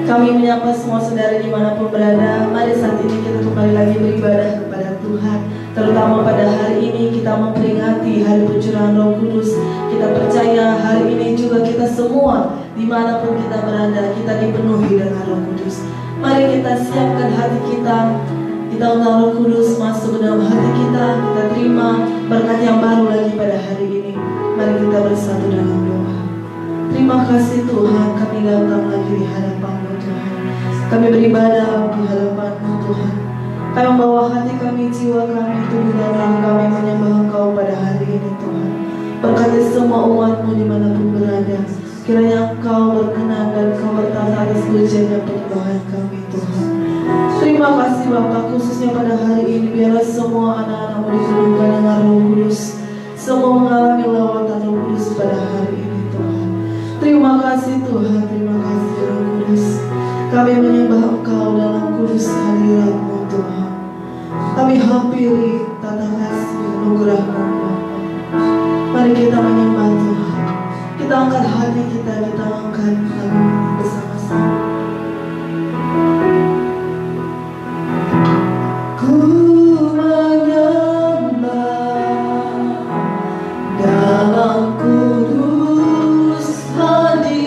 Kami menyapa semua saudara dimanapun berada. Mari saat ini kita kembali lagi beribadah kepada Tuhan. Terutama pada hari ini kita memperingati hari pencurahan Roh Kudus. Kita percaya hari ini juga kita semua dimanapun kita berada, kita dipenuhi dengan Roh Kudus. Mari kita siapkan hati kita. Kita undang Roh Kudus masuk ke dalam hati kita. Kita terima berkat yang baru lagi pada hari ini. Mari kita bersatu dalam doa. Terima kasih Tuhan, kami datang lagi di hadapan-Mu Tuhan. Kami beribadah di hadapan-Mu Tuhan. Kami membawa hati kami, jiwa kami, tubuh dan roh kami menyembah Engkau pada hari ini Tuhan. Berkati semua umat-Mu dimanapun berada. Kiranya Engkau berkenan dan Engkau bertata atas pujian dan penyembahan kami Tuhan. Terima kasih Bapa, khususnya pada hari ini biarlah semua anak-anak-Mu dipenuhkan dengan Roh Kudus. Semua mengalami lawatan Roh Kudus pada hari ini Tuhan. Terima kasih Tuhan, terima kasih Roh Kudus. Kami menyembah Engkau dalam kudus hadirat-Mu Tuhan. Kami hampiri tata kasih anugerah-Mu Bapa. Mari kita menyembah Tuhan. Kita angkat hati kita angkat lagu bersama-sama. Ku menyembah dalam kudus hadirat-Mu,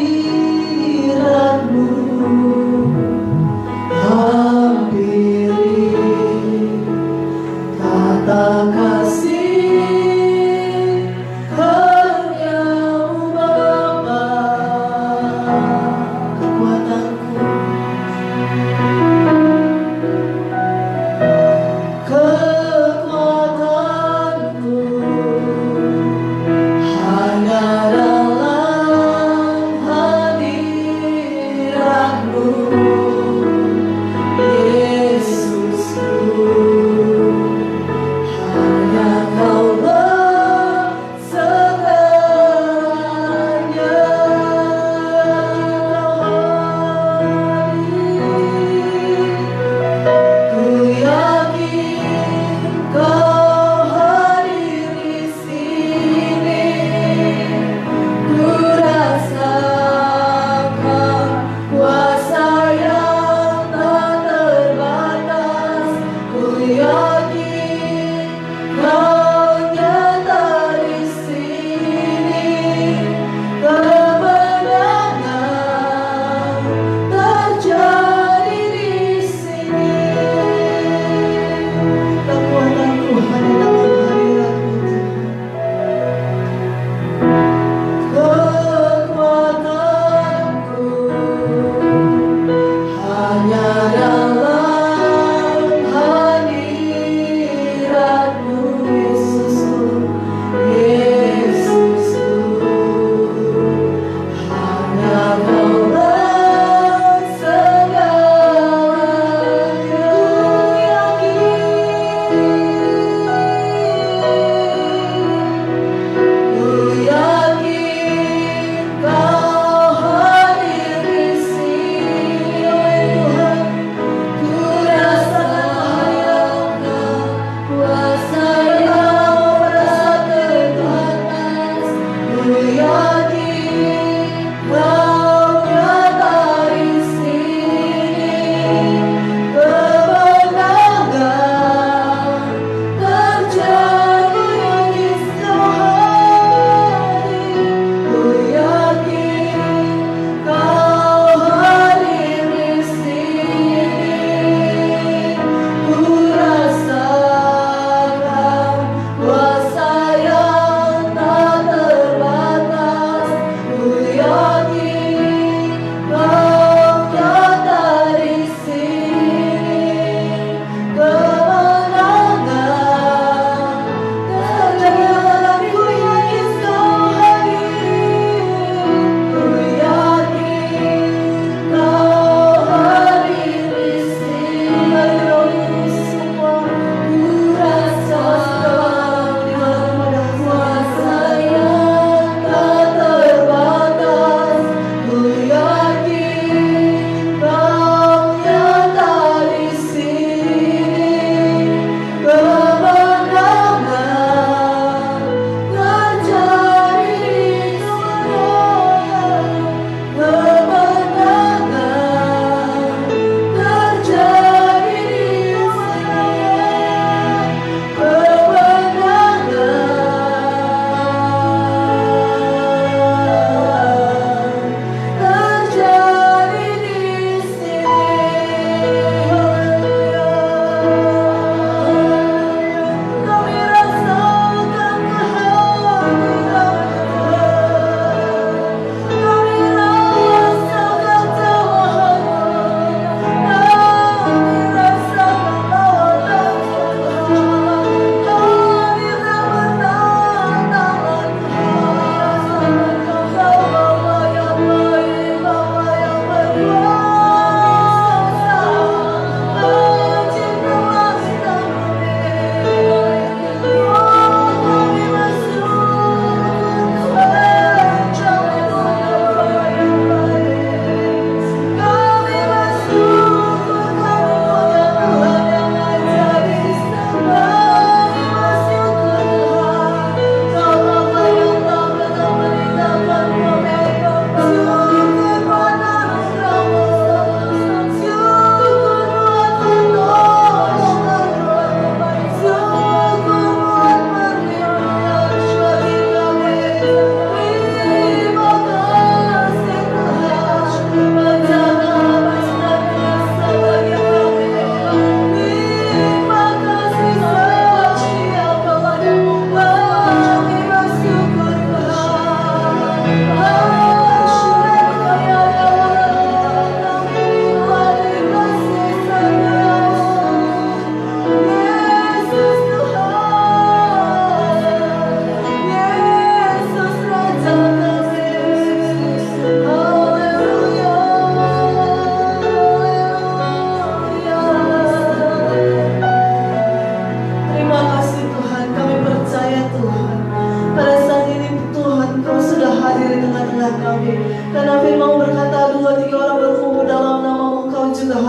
hampiri tata kasih karya-Mu Bapa.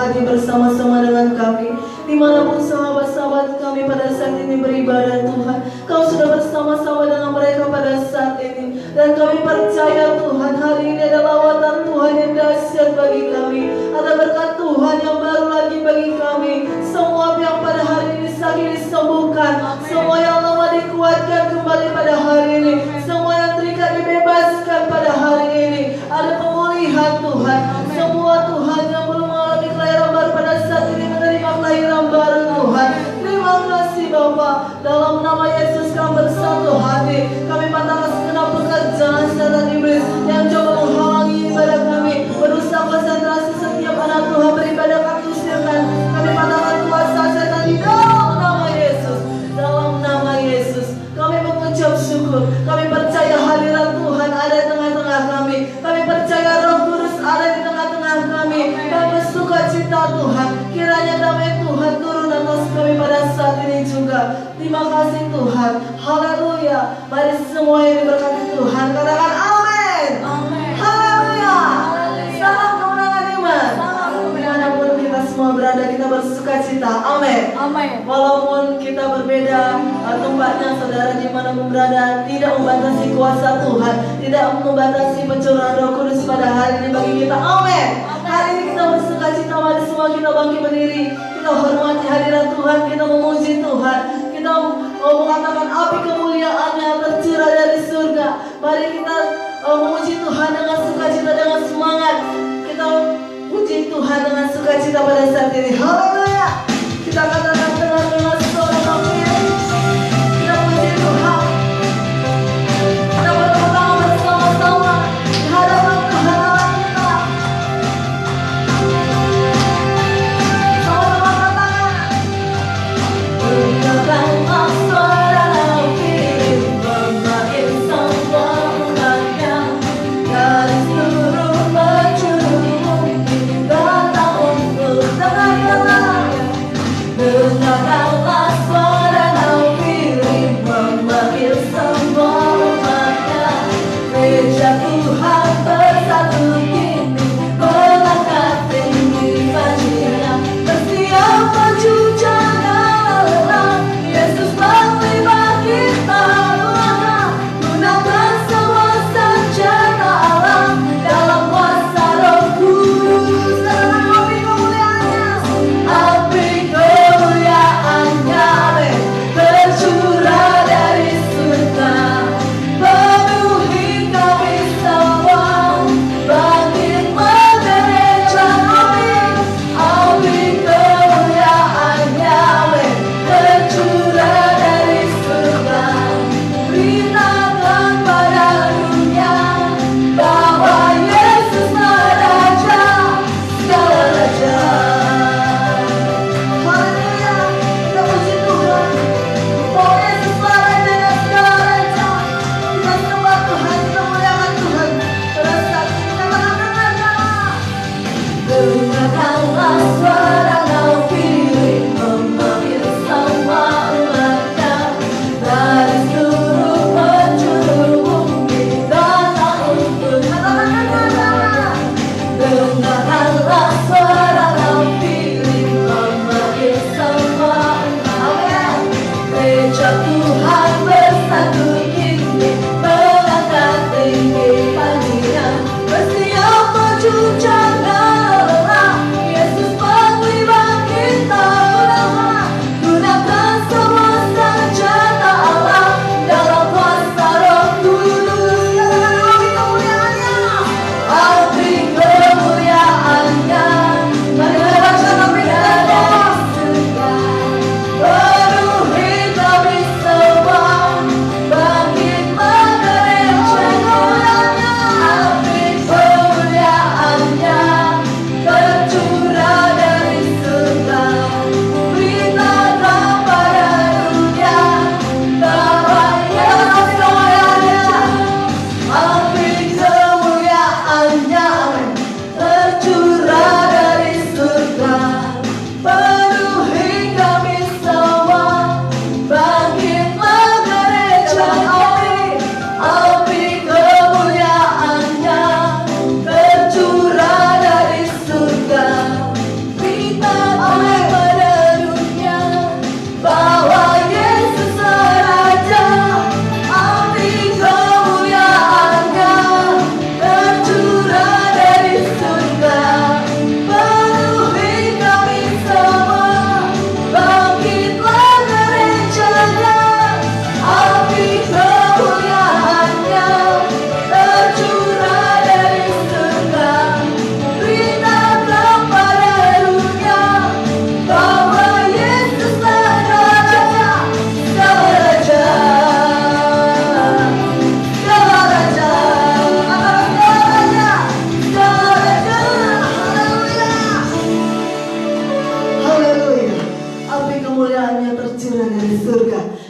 hadir bersama-sama dengan kami. Dimanapun sahabat-sahabat kami pada saat ini beribadah Tuhan, Kau sudah bersama-sama dengan mereka pada saat ini. Dan kami percaya Tuhan, hari ini ada lawatan Tuhan yang dahsyat bagi kami. Ada berkat Tuhan yang baru lagi bagi kami. Semua yang pada hari ini sakit disembuhkan. Semua yang lemah dikuatkan kembali pada hari ini. Semua yang terikat dibebaskan pada hari ini. Ada pemulihan Tuhan. Semua Tuhan yang belum mengalami kelahiran baru pada saat ini menerima kelahiran baru Tuhan. Terima kasih Bapa. Dalam nama Yesus kami bersatu hati. Kami patahkan segenap pekerjaan setan iblis yang coba menghalangi ibadah kami. Berusaha konsentrasi setiap anak Tuhan beribadah kami usirkan. Kami patahkan kuasa setan di dalam nama Yesus. Dalam nama Yesus kami mengucap syukur. Kami percaya hadirat Tuhan ada di tengah-tengah kami. Kami percaya Roh Kudus ada di tengah-tengah kami. Kami bersuka cita Tuhan. Kiranya damai Tuhan turun atas kami pada saat ini juga. Terima kasih Tuhan. Haleluya. Mari semua yang diberkati Tuhan katakan amin. Haleluya. Salam kemenangan iman. Dimanapun kita semua berada, kita bersuka cita. Amin. Walaupun kita berbeda tempatnya, saudara dimanapun berada, tidak membatasi kuasa Tuhan, tidak membatasi pencurahan Roh Kudus pada hari ini bagi kita. Amin. Hari ini kita bersuka cita, mari semua kita bangkit berdiri. Kita hormati hadirat Tuhan, kita memuji Tuhan. Kita mengatakan api kemuliaan-Nya tercurah dari surga. Mari kita memuji Tuhan dengan sukacita, dengan semangat. Kita puji Tuhan dengan sukacita pada saat ini. Haleluya. Kita katakan dengan suara kami. Kita puji Tuhan. Kita bertepuk tangan bersama-sama di hadapan Tuhan Allah kita. Sama-sama katakan. Berikan suara kirim bermain semua umatnya dari seluruh penjuru bumi datang untuk dengar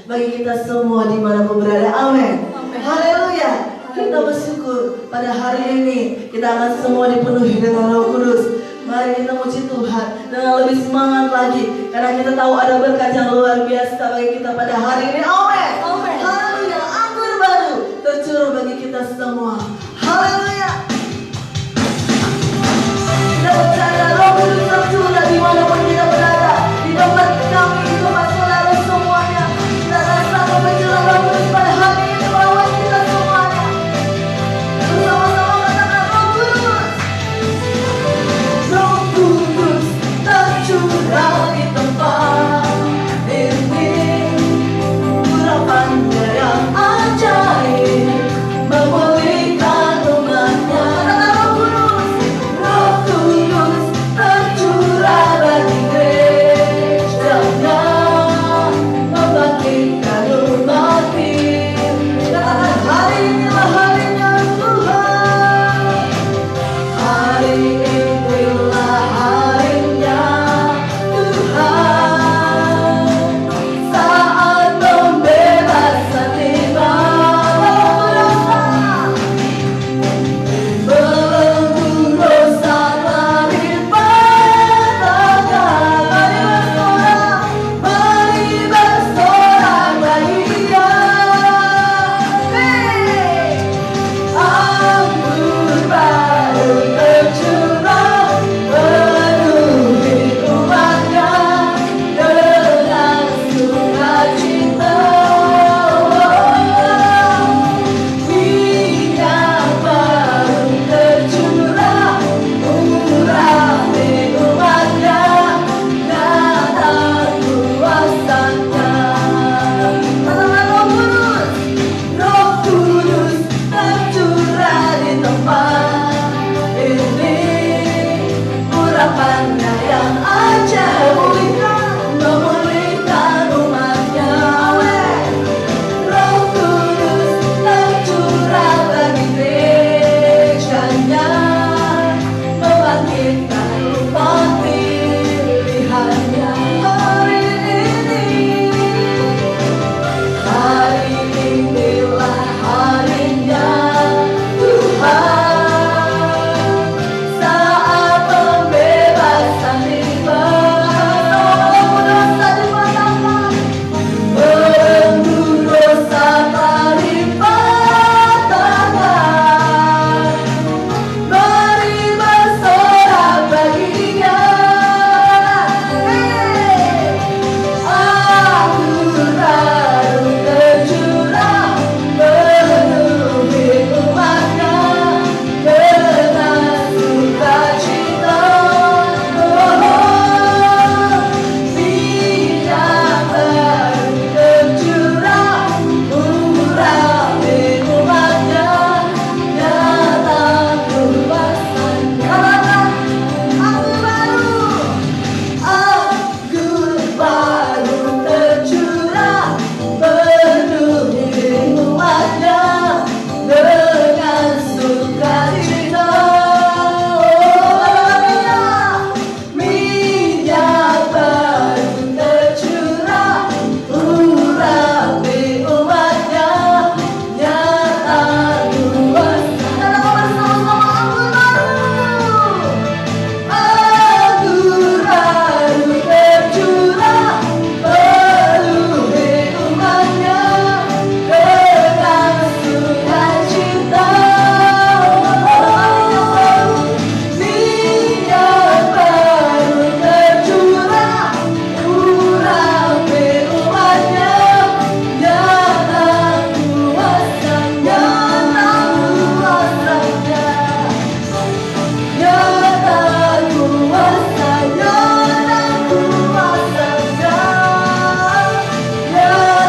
bagi kita semua dimanapun berada. Amin. Haleluya. Kita bersyukur pada hari ini kita akan semua dipenuhi dengan Roh Kudus. Mari kita muji Tuhan dengan lebih semangat lagi, karena kita tahu ada berkat yang luar biasa bagi kita pada hari ini. Amin. Haleluya. Anggur baru tercurah bagi kita semua. Haleluya. Kita percaya Roh Kudus tercurah dimanapun kita berada, di tempat kami, di tempat saudara semuanya. Kita rasakan pencurahan Roh Kudus pada hari ini bahwa kita semuanya. Bersama-sama katakan Roh Kudus. Roh Kudus tercurah di tempat ini. Urapannya yang ajaib memulihkan umatnya. Katakan Roh Kudus tercurah bagi gerejanya, membangkitkan umat-Nya. Katakan hari inilah harinya Tuhan. Hari inilah harinya Tuhan. Saat pembebasan tiba, belenggu dosa telah dipatahkan. Mari bersorak bagi Dia. Anggur baru tercurah penuhi umatnya dengan sukacita. Minyak baru tercurah urapi umatnya, nyata kuasanya. Katakan Roh Kudus tercurah di tempat ini. Urapannya yang ajaib memulihkan umatnya. Roh Kudus tercurah bagi gerejanya, membangkitkan umat pilihannya. Hari inilah harinya Tuhan. Saat pembebasan tiba, dosa dipatahkan. Belenggu dosa telah dipatahkan. Mari bersorak bagi Dia. Anggur baru tercurah penuhi umatnya dengan sukacita. Minyak baru tercurah urapi umatnya, nyata kuasanya. Anggur baru tercurah penuhi umatnya dengan sukacita. Minyak baru tercurah urapi umatnya, nyata kuasanya. Anggur baru tercurah penuhi umatnya dengan sukacita. Minyak baru tercurah urapi umatnya, nyata kuasanya. Nyata kuasanya, nyata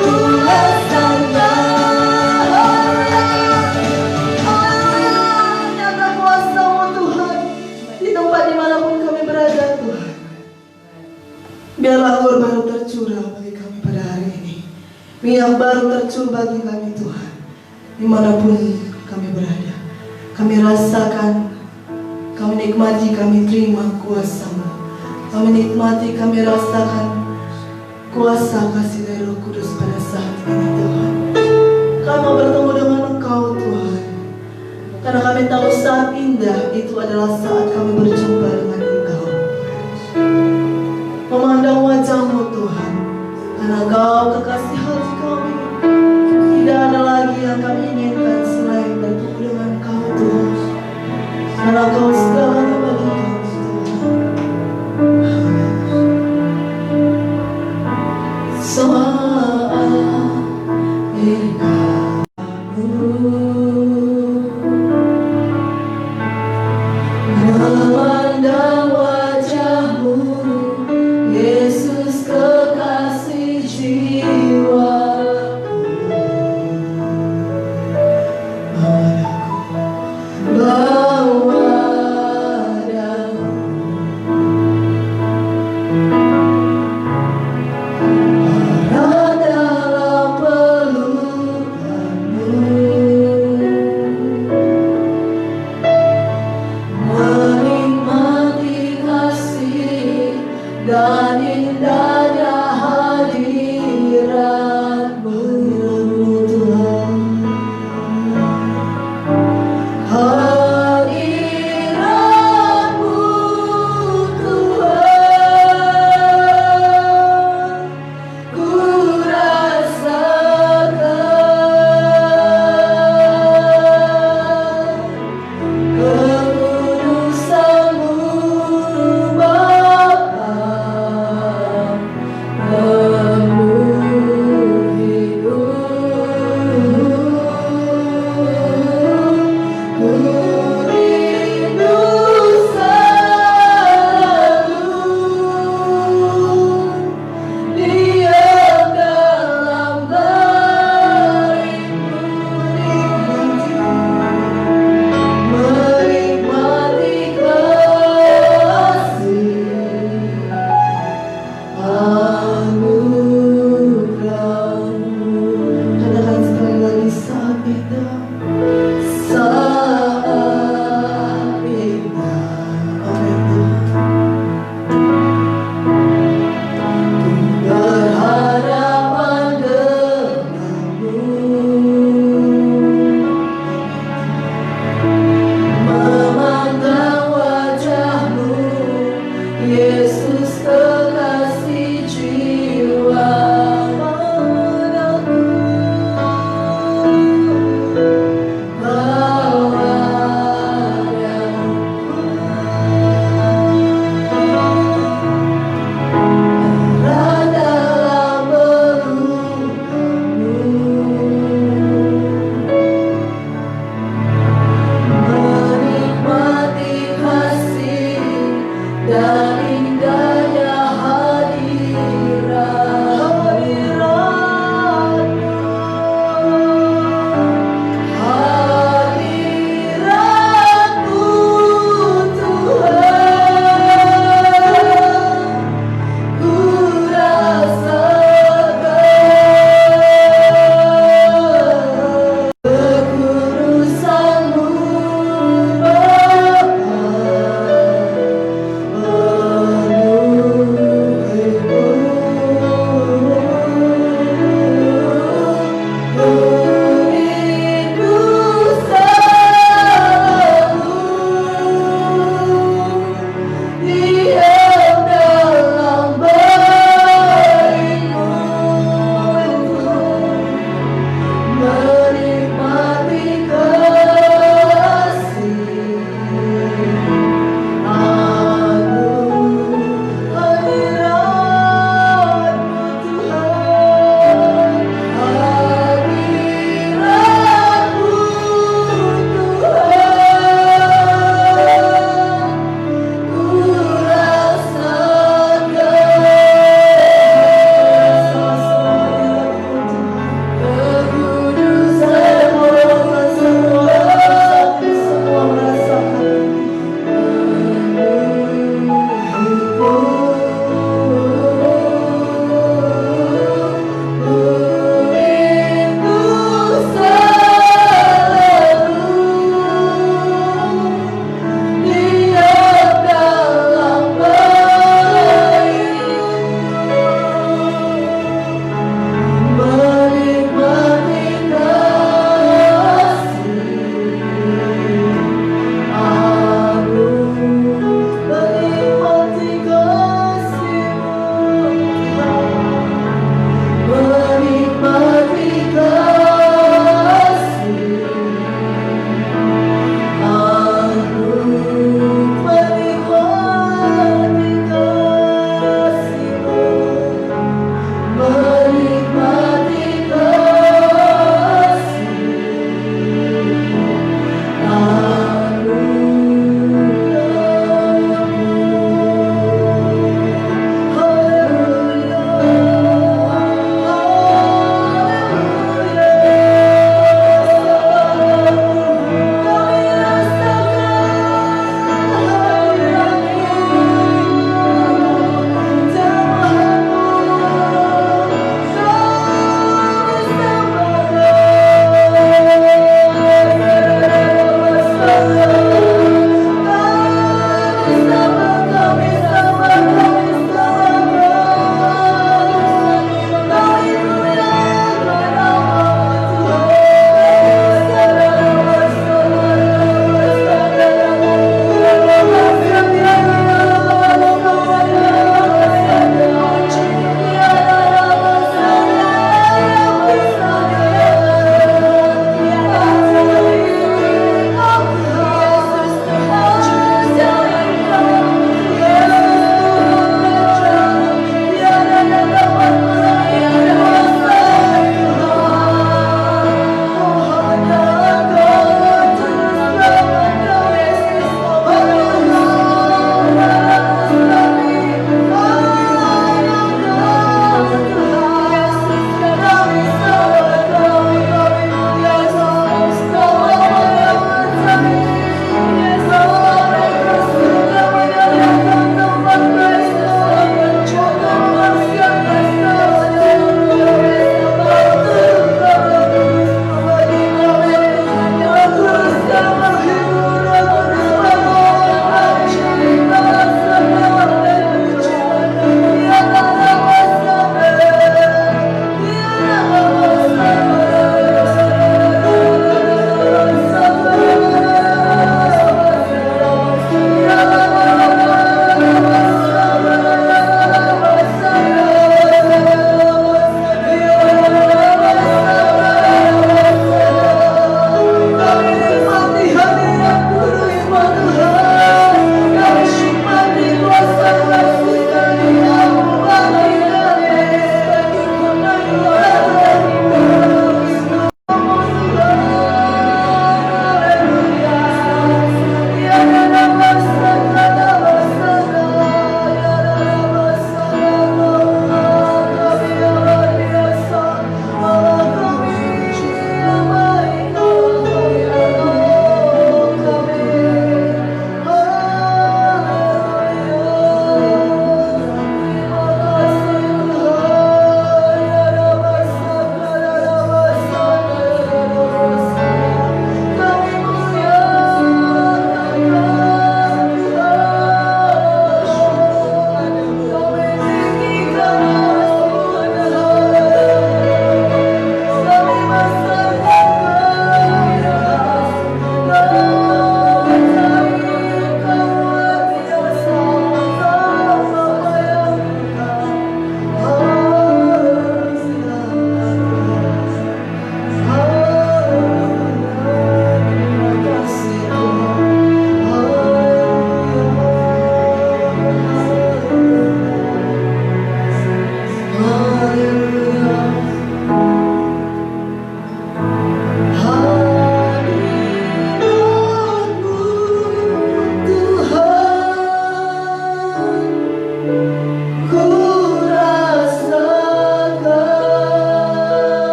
kuasanya. Nyata kuasa-Mu Tuhan di tempat dimanapun kami berada Tuhan. Biarlah anggur baru tercurah bagi kami pada hari ini. Minyak baru tercurah bagi kami Tuhan, dimanapun kami berada. Kami rasakan, kami nikmati, kami terima kuasa-Mu. Kami nikmati, kami rasakan kuasa kasih dari Roh Kudus mau bertemu dengan Engkau Tuhan. Karena kami tahu saat indah itu adalah saat kami berjumpa dengan Engkau, memandang wajah-Mu Tuhan. Karena Engkau kekasih hati kami, tidak ada lagi yang kami inginkan selain bertemu dengan Engkau Tuhan. Karena Engkau segalanya bagi kami Tuhan. Saat memandang wajah-Mu, Yesus kekasih jiwa, bawa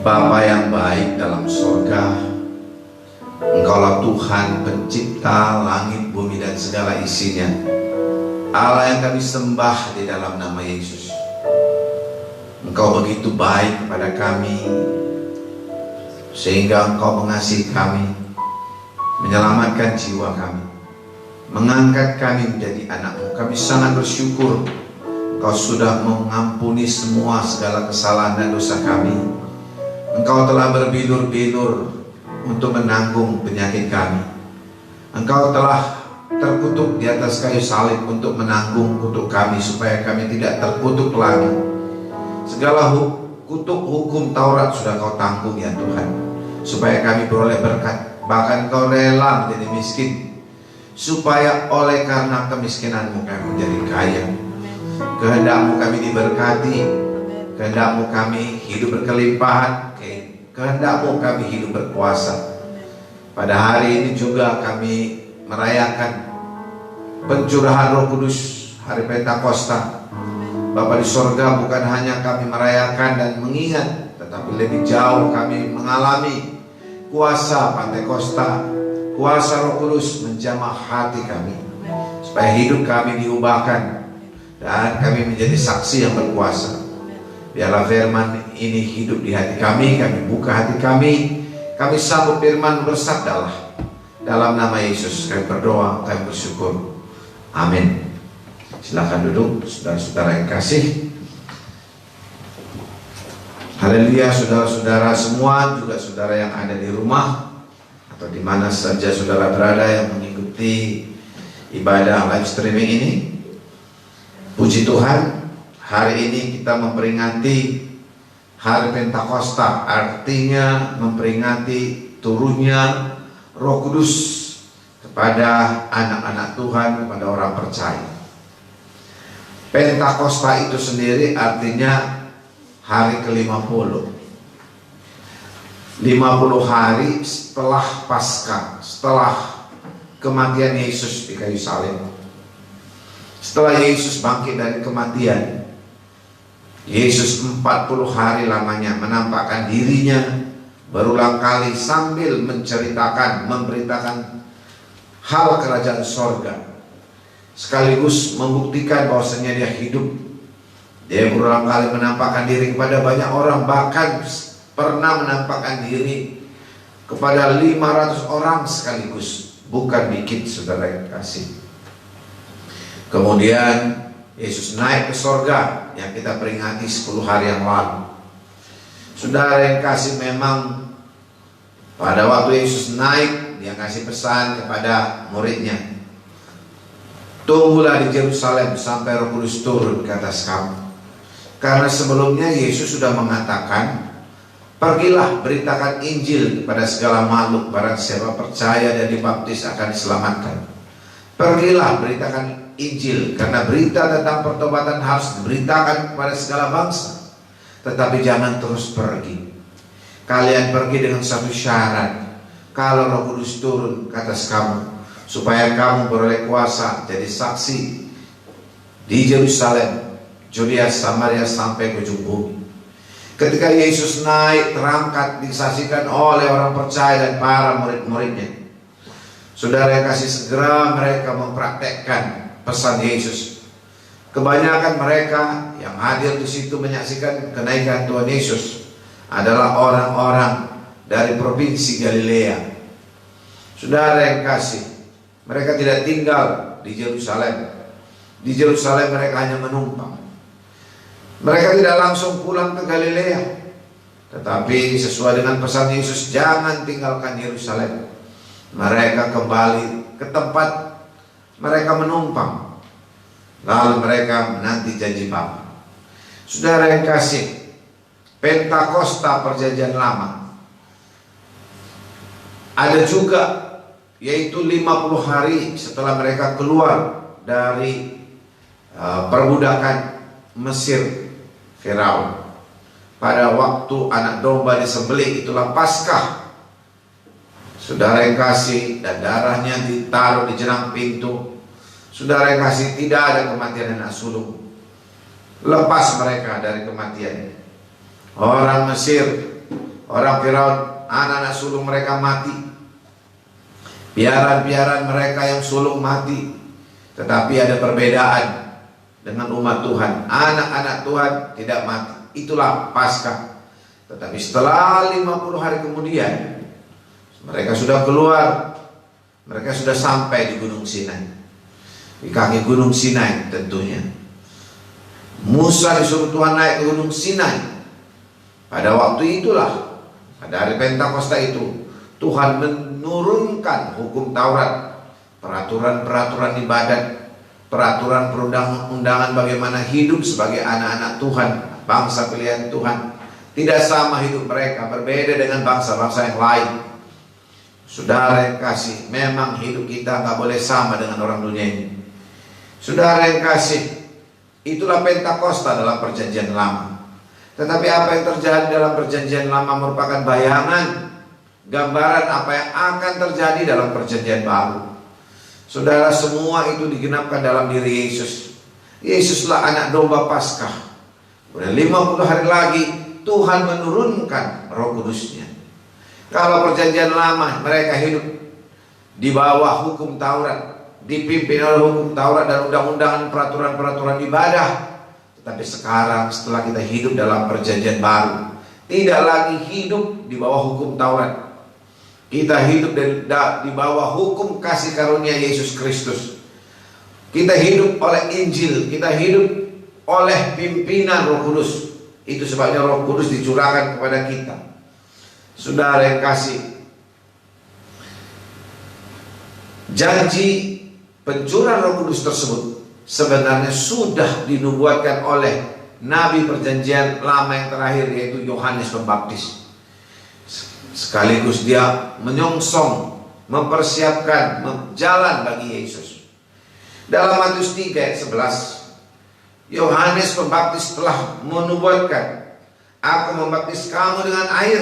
Bapa yang baik dalam surga, Engkaulah Tuhan pencipta langit, bumi dan segala isinya. Allah yang kami sembah di dalam nama Yesus. Engkau begitu baik kepada kami, sehingga Engkau mengasihi kami, menyelamatkan jiwa kami, mengangkat kami menjadi anak-Mu. Kami sangat bersyukur Engkau sudah mengampuni semua segala kesalahan dan dosa kami. Engkau telah berbilur-bilur untuk menanggung penyakit kami. Engkau telah terkutuk di atas kayu salib untuk menanggung kutuk kami, supaya kami tidak terkutuk lagi. Segala kutuk hukum Taurat sudah Kau tanggung ya Tuhan, supaya kami beroleh berkat. Bahkan Kau rela menjadi miskin, supaya oleh karena kemiskinan-Mu kami menjadi kaya. Kehendak-Mu kami diberkati, kehendak-Mu kami hidup berkelimpahan, kehendak-Mu kami hidup berkuasa. Pada hari ini juga kami merayakan pencurahan Roh Kudus, hari Pentakosta. Bapa di sorga, bukan hanya kami merayakan dan mengingat, tetapi lebih jauh kami mengalami kuasa Pentakosta, kuasa Roh Kudus menjamah hati kami, supaya hidup kami diubahkan dan kami menjadi saksi yang berkuasa. Biarlah firman ini hidup di hati kami buka hati kami sambut firman, bersabdalah. Dalam nama Yesus kami berdoa, kami bersyukur. Amin. Silakan duduk, saudara-saudara yang kasih. Haleluya, saudara-saudara semua, juga saudara yang ada di rumah atau di mana saja saudara berada yang mengikuti ibadah live streaming ini. Puji Tuhan, hari ini kita memperingati hari Pentakosta, artinya memperingati turunnya Roh Kudus kepada anak-anak Tuhan, kepada orang percaya. Pentakosta itu sendiri artinya hari ke-50. 50 hari setelah Paskah, setelah kematian Yesus di kayu salib. Setelah Yesus bangkit dari kematian, Yesus 40 hari lamanya menampakkan dirinya berulang kali sambil menceritakan, memberitakan hal kerajaan sorga, sekaligus membuktikan bahwasanya dia hidup. Dia berulang kali menampakkan diri kepada banyak orang, bahkan pernah menampakkan diri kepada 500 orang sekaligus. Bukan dikit, saudara yang kasih. Kemudian Yesus naik ke sorga yang kita peringati 10 hari yang lalu. Saudara yang kasih, memang pada waktu Yesus naik, dia kasih pesan kepada muridnya, tunggulah di Yerusalem sampai Roh Kudus turun ke atas kamu. Karena sebelumnya Yesus sudah mengatakan, pergilah beritakan Injil kepada segala makhluk, barang siapa percaya dan dibaptis akan diselamatkan. Pergilah beritakan Injil, karena berita tentang pertobatan harus diberitakan kepada segala bangsa. Tetapi jangan terus pergi. Kalian pergi dengan satu syarat, kalau Roh Kudus turun ke atas kamu, supaya kamu beroleh kuasa jadi saksi di Yerusalem, Judea, Samaria, sampai ke ujung bumi. Ketika Yesus naik terangkat, disaksikan oleh orang percaya dan para murid-muridnya. Saudara yang kasih, segera mereka mempraktekkan pesan Yesus. Kebanyakan mereka yang hadir di situ menyaksikan kenaikan Tuhan Yesus adalah orang-orang dari provinsi Galilea. Saudara yang kasih, mereka tidak tinggal di Yerusalem. Di Yerusalem mereka hanya menumpang. Mereka tidak langsung pulang ke Galilea, tetapi sesuai dengan pesan Yesus, jangan tinggalkan Yerusalem. Mereka kembali ke tempat mereka menumpang, lalu mereka menanti janji Bapa. Saudara yang kasih, Pentakosta perjanjian lama ada juga, yaitu 50 hari setelah mereka keluar dari perbudakan Mesir Firaun. Pada waktu anak domba disembelih, itulah Paskah. Saudara yang kasih, dan darahnya ditaruh di jenang pintu. Saudara yang kasih, tidak ada kematian anak sulung. Lepas mereka dari kematian. Orang Mesir orang Firaun, anak-anak sulung mereka mati, piaraan-piaraan mereka yang sulung mati. Tetapi ada perbedaan dengan umat Tuhan, anak-anak Tuhan tidak mati. Itulah Paskah. Tetapi setelah 50 hari kemudian, mereka sudah keluar, mereka sudah sampai di Gunung Sinai, di kaki Gunung Sinai tentunya. Musa disuruh Tuhan naik ke Gunung Sinai. Pada waktu itulah, pada hari Pentakosta itu, Tuhan menurunkan hukum Taurat, peraturan-peraturan ibadat, peraturan perundang-undangan bagaimana hidup sebagai anak-anak Tuhan, bangsa pilihan Tuhan. Tidak sama hidup mereka, berbeda dengan bangsa-bangsa yang lain. Saudara yang kasih, memang hidup kita nggak boleh sama dengan orang dunia ini. Saudara yang kasih, itulah Pentakosta dalam perjanjian lama. Tetapi apa yang terjadi dalam perjanjian lama merupakan bayangan, gambaran apa yang akan terjadi dalam perjanjian baru. Saudara, semua itu digenapkan dalam diri Yesus. Yesuslah anak domba Paskah. Kemudian 50 hari lagi Tuhan menurunkan Roh Kudus-Nya. Kalau perjanjian lama mereka hidup di bawah hukum Taurat, dipimpin oleh hukum Taurat dan undang-undangan peraturan-peraturan ibadah. Tetapi sekarang setelah kita hidup dalam perjanjian baru, tidak lagi hidup di bawah hukum Taurat. Kita hidup di bawah hukum kasih karunia Yesus Kristus. Kita hidup oleh Injil, kita hidup oleh pimpinan Roh Kudus. Itu sebabnya Roh Kudus dicurahkan kepada kita. Saudara yang kasih, janji pencurahan Roh Kudus tersebut sebenarnya sudah dinubuatkan oleh Nabi perjanjian lama yang terakhir, yaitu Yohanes Pembaptis. Sekaligus dia menyongsong, mempersiapkan jalan bagi Yesus. Dalam Matius 3 ayat 11, Yohanes Pembaptis telah menubuatkan, aku membaptis kamu dengan air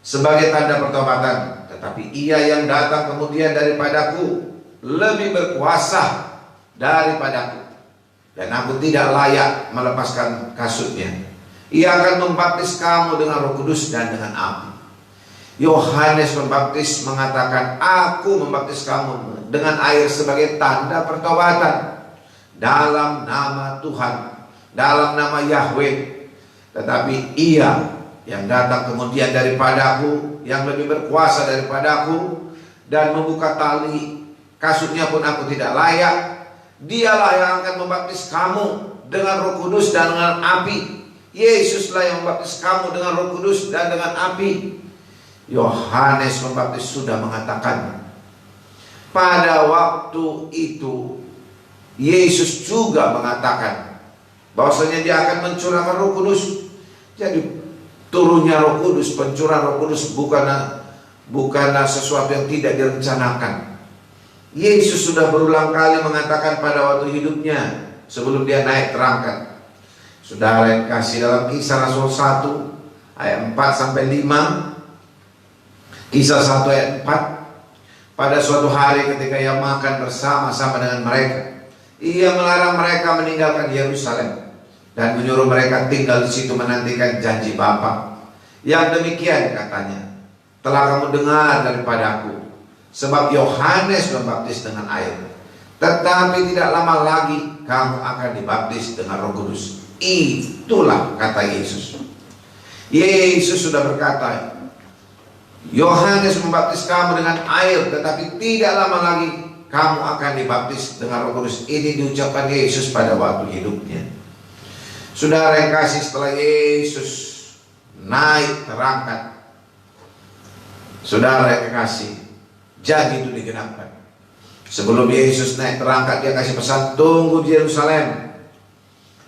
sebagai tanda pertobatan, tetapi ia yang datang kemudian daripadaku lebih berkuasa daripadaku, dan aku tidak layak melepaskan kasutnya. Ia akan membaptis kamu dengan Roh Kudus dan dengan api. Yohanes Pembaptis mengatakan, aku membaptis kamu dengan air sebagai tanda pertobatan dalam nama Tuhan, dalam nama Yahweh. Tetapi ia yang datang kemudian daripadaku, yang lebih berkuasa daripadaku, dan membuka tali kasutnya pun aku tidak layak. Dialah yang akan membaptis kamu dengan Roh Kudus dan dengan api. Yesuslah yang membaptis kamu dengan Roh Kudus dan dengan api. Yohanes Pembaptis sudah mengatakan, pada waktu itu Yesus juga mengatakan bahwasanya dia akan mencurahkan Roh Kudus. Jadi turunnya Roh Kudus, pencurahan Roh Kudus bukanlah sesuatu yang tidak direncanakan. Yesus sudah berulang kali mengatakan pada waktu hidupnya sebelum dia naik terangkat. Saudara yang kasih, dalam Kisah Rasul 1 ayat 4 sampai 5, Kisah 1 ayat 4, pada suatu hari ketika ia makan bersama-sama dengan mereka, ia melarang mereka meninggalkan Yerusalem dan menyuruh mereka tinggal di situ menantikan janji Bapa. Yang demikian katanya, telah kamu dengar daripadaku, sebab Yohanes membaptis dengan air, tetapi tidak lama lagi kamu akan dibaptis dengan Roh Kudus. Itulah kata Yesus. Yesus sudah berkata, Yohanes membaptis kamu dengan air, tetapi tidak lama lagi kamu akan dibaptis dengan Roh Kudus. Ini diucapkan Yesus pada waktu hidupnya. Saudara yang kasih, setelah Yesus naik terangkat, saudara yang kasih, jadi itu digenapkan. Sebelum Yesus naik terangkat, dia kasih pesan, tunggu di Yerusalem.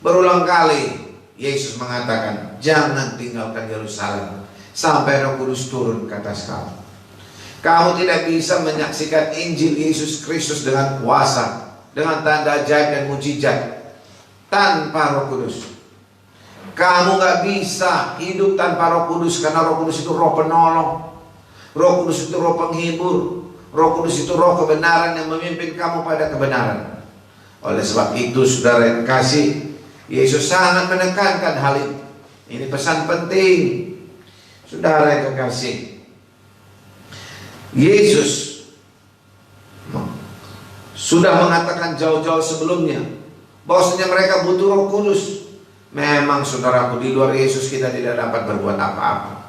Berulang kali Yesus mengatakan, jangan tinggalkan Yerusalem sampai Roh Kudus turun ke atas kamu. Kamu tidak bisa menyaksikan Injil Yesus Kristus dengan kuasa, dengan tanda ajaib dan mujizat tanpa Roh Kudus. Kamu gak bisa hidup tanpa Roh Kudus, karena Roh Kudus itu roh penolong, Roh Kudus itu roh penghibur, Roh Kudus itu roh kebenaran yang memimpin kamu pada kebenaran. Oleh sebab itu, saudara yang kasih, Yesus sangat menekankan hal ini. Ini pesan penting. Saudara yang kekasih, Yesus sudah mengatakan jauh-jauh sebelumnya bahwasanya mereka butuh Roh Kudus. Memang saudaraku, di luar Yesus kita tidak dapat berbuat apa-apa.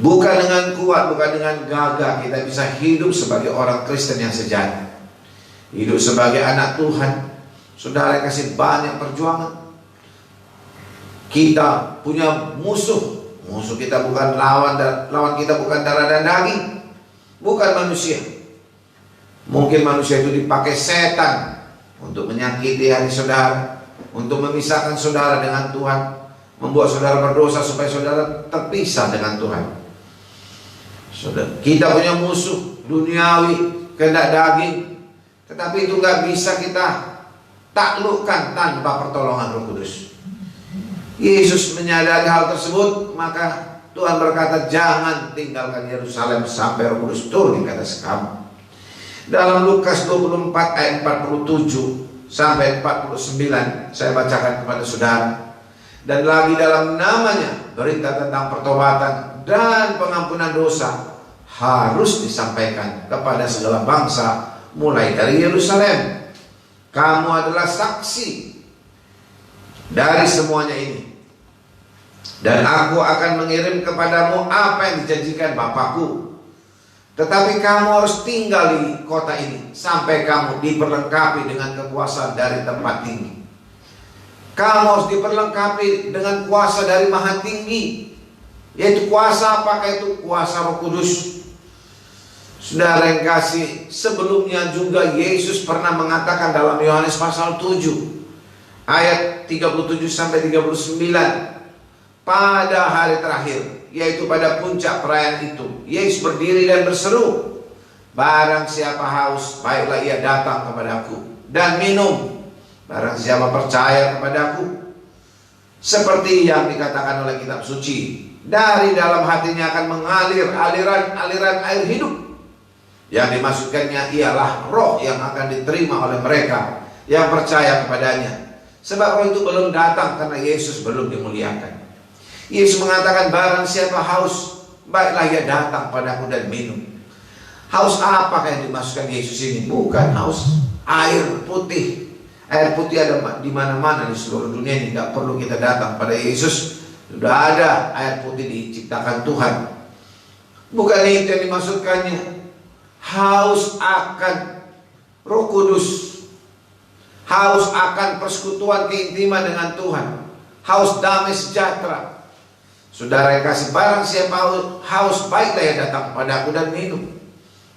Bukan dengan kuat, bukan dengan gagah kita bisa hidup sebagai orang Kristen yang sejati, hidup sebagai anak Tuhan. Saudara kasih banyak perjuangan. Kita punya musuh. Musuh kita bukan lawan kita bukan darah dan daging, bukan manusia. Mungkin manusia itu dipakai setan untuk menyakiti hati saudara, untuk memisahkan saudara dengan Tuhan, membuat saudara berdosa supaya saudara terpisah dengan Tuhan. Saudara, kita punya musuh duniawi, kehendak daging, tetapi itu nggak bisa kita taklukkan tanpa pertolongan Roh Kudus. Yesus menyadari hal tersebut, maka Tuhan berkata, jangan tinggalkan Yerusalem sampai Roh Kudus turun di atas kamu. Dalam Lukas 24 ayat 47 sampai 49 saya bacakan kepada saudara. Dan lagi dalam namanya berita tentang pertobatan dan pengampunan dosa harus disampaikan kepada segala bangsa mulai dari Yerusalem. Kamu adalah saksi dari semuanya ini, dan aku akan mengirim kepadamu apa yang dijanjikan Bapakku. Tetapi kamu harus tinggal di kota ini sampai kamu diperlengkapi dengan kekuasaan dari tempat tinggi. Kamu harus diperlengkapi dengan kuasa dari Maha Tinggi. Yaitu kuasa apakah itu? Kuasa Roh Kudus. Saudara yang kasih, sebelumnya juga Yesus pernah mengatakan dalam Yohanes pasal 7 ayat 37 sampai 39, pada hari terakhir, yaitu pada puncak perayaan itu, Yesus berdiri dan berseru, barang siapa haus, baiklah ia datang kepadaku dan minum. Barang siapa percaya kepadaku, seperti yang dikatakan oleh kitab suci, dari dalam hatinya akan mengalir aliran-aliran air hidup. Yang dimaksudkannya ialah roh yang akan diterima oleh mereka yang percaya kepadanya. Sebab roh itu belum datang karena Yesus belum dimuliakan. Yesus mengatakan, barang siapa haus, baiklah ia datang padaku dan minum. Haus apakah yang dimaksudkan Yesus ini? Bukan haus air putih. Air putih ada di mana-mana di seluruh dunia ini. Tidak perlu kita datang pada Yesus. Sudah ada air putih diciptakan Tuhan. Bukan itu yang dimaksudkannya. Haus akan Roh Kudus, haus akan persekutuan keintiman dengan Tuhan, haus damai sejahtera. Saudara yang kasih, barang siapa haus, baiklah ia datang padaku dan minum.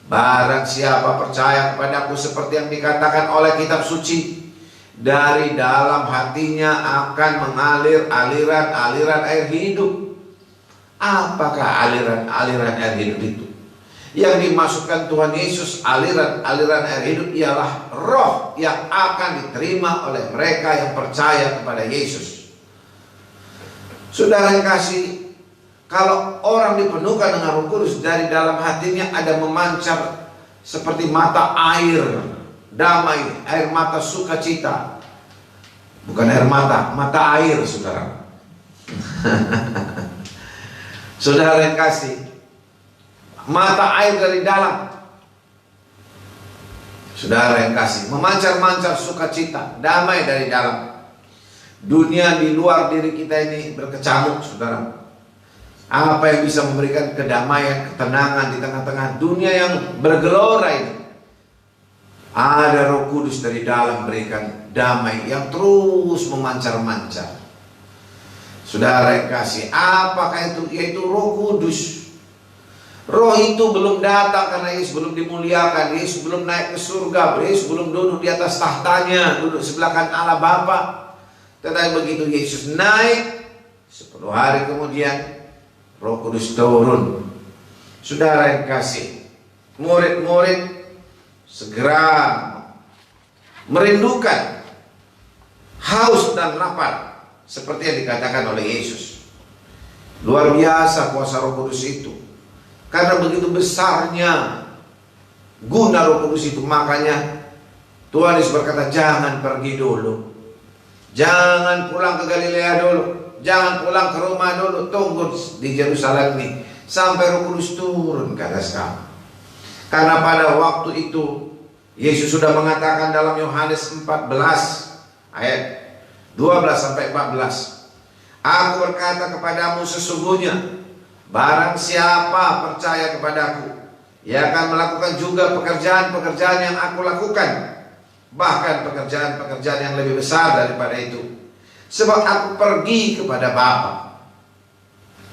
Barang siapa percaya kepadaku, seperti yang dikatakan oleh kitab suci, dari dalam hatinya akan mengalir aliran-aliran air hidup. Apakah aliran-aliran air hidup itu? Yang dimaksudkan Tuhan Yesus, aliran-aliran air hidup ialah roh yang akan diterima oleh mereka yang percaya kepada Yesus. Saudara yang kasih, kalau orang dipenuhkan dengan Roh Kudus, dari dalam hatinya ada memancar seperti mata air damai, air mata sukacita. Bukan air mata, mata air, saudara. Saudara yang kasih, mata air dari dalam. Saudara yang kasih, memancar-mancar sukacita, damai dari dalam. Dunia di luar diri kita ini berkecamuk, saudara. Apa yang bisa memberikan kedamaian, ketenangan di tengah-tengah dunia yang bergelora ini? Ada Roh Kudus dari dalam berikan damai yang terus memancar-mancar. Saudara yang kasih, apakah itu? Yaitu Roh Kudus. Roh itu belum datang karena Yesus belum dimuliakan, Yesus belum naik ke surga, Yesus belum duduk di atas tahtanya, duduk sebelah kanan Allah Bapa. Tetapi begitu Yesus naik, 10 hari kemudian Roh Kudus turun. Saudara yang kasih, murid-murid segera merindukan, haus dan lapar seperti yang dikatakan oleh Yesus. Luar biasa kuasa Roh Kudus itu. Karena begitu besarnya guna Roh Kudus itu, makanya Tuhan Yesus berkata, jangan pergi dulu, jangan pulang ke Galilea dulu, Jangan pulang ke rumah dulu, tunggu di Yerusalem nih sampai Roh Kudus turun ke atas kamu. Karena pada waktu itu Yesus sudah mengatakan dalam Yohanes 14 ayat 12 sampai 14, Aku berkata kepadamu sesungguhnya, barang siapa percaya kepadaku, ia akan melakukan juga pekerjaan-pekerjaan yang aku lakukan, bahkan pekerjaan-pekerjaan yang lebih besar daripada itu. Sebab aku pergi kepada Bapa,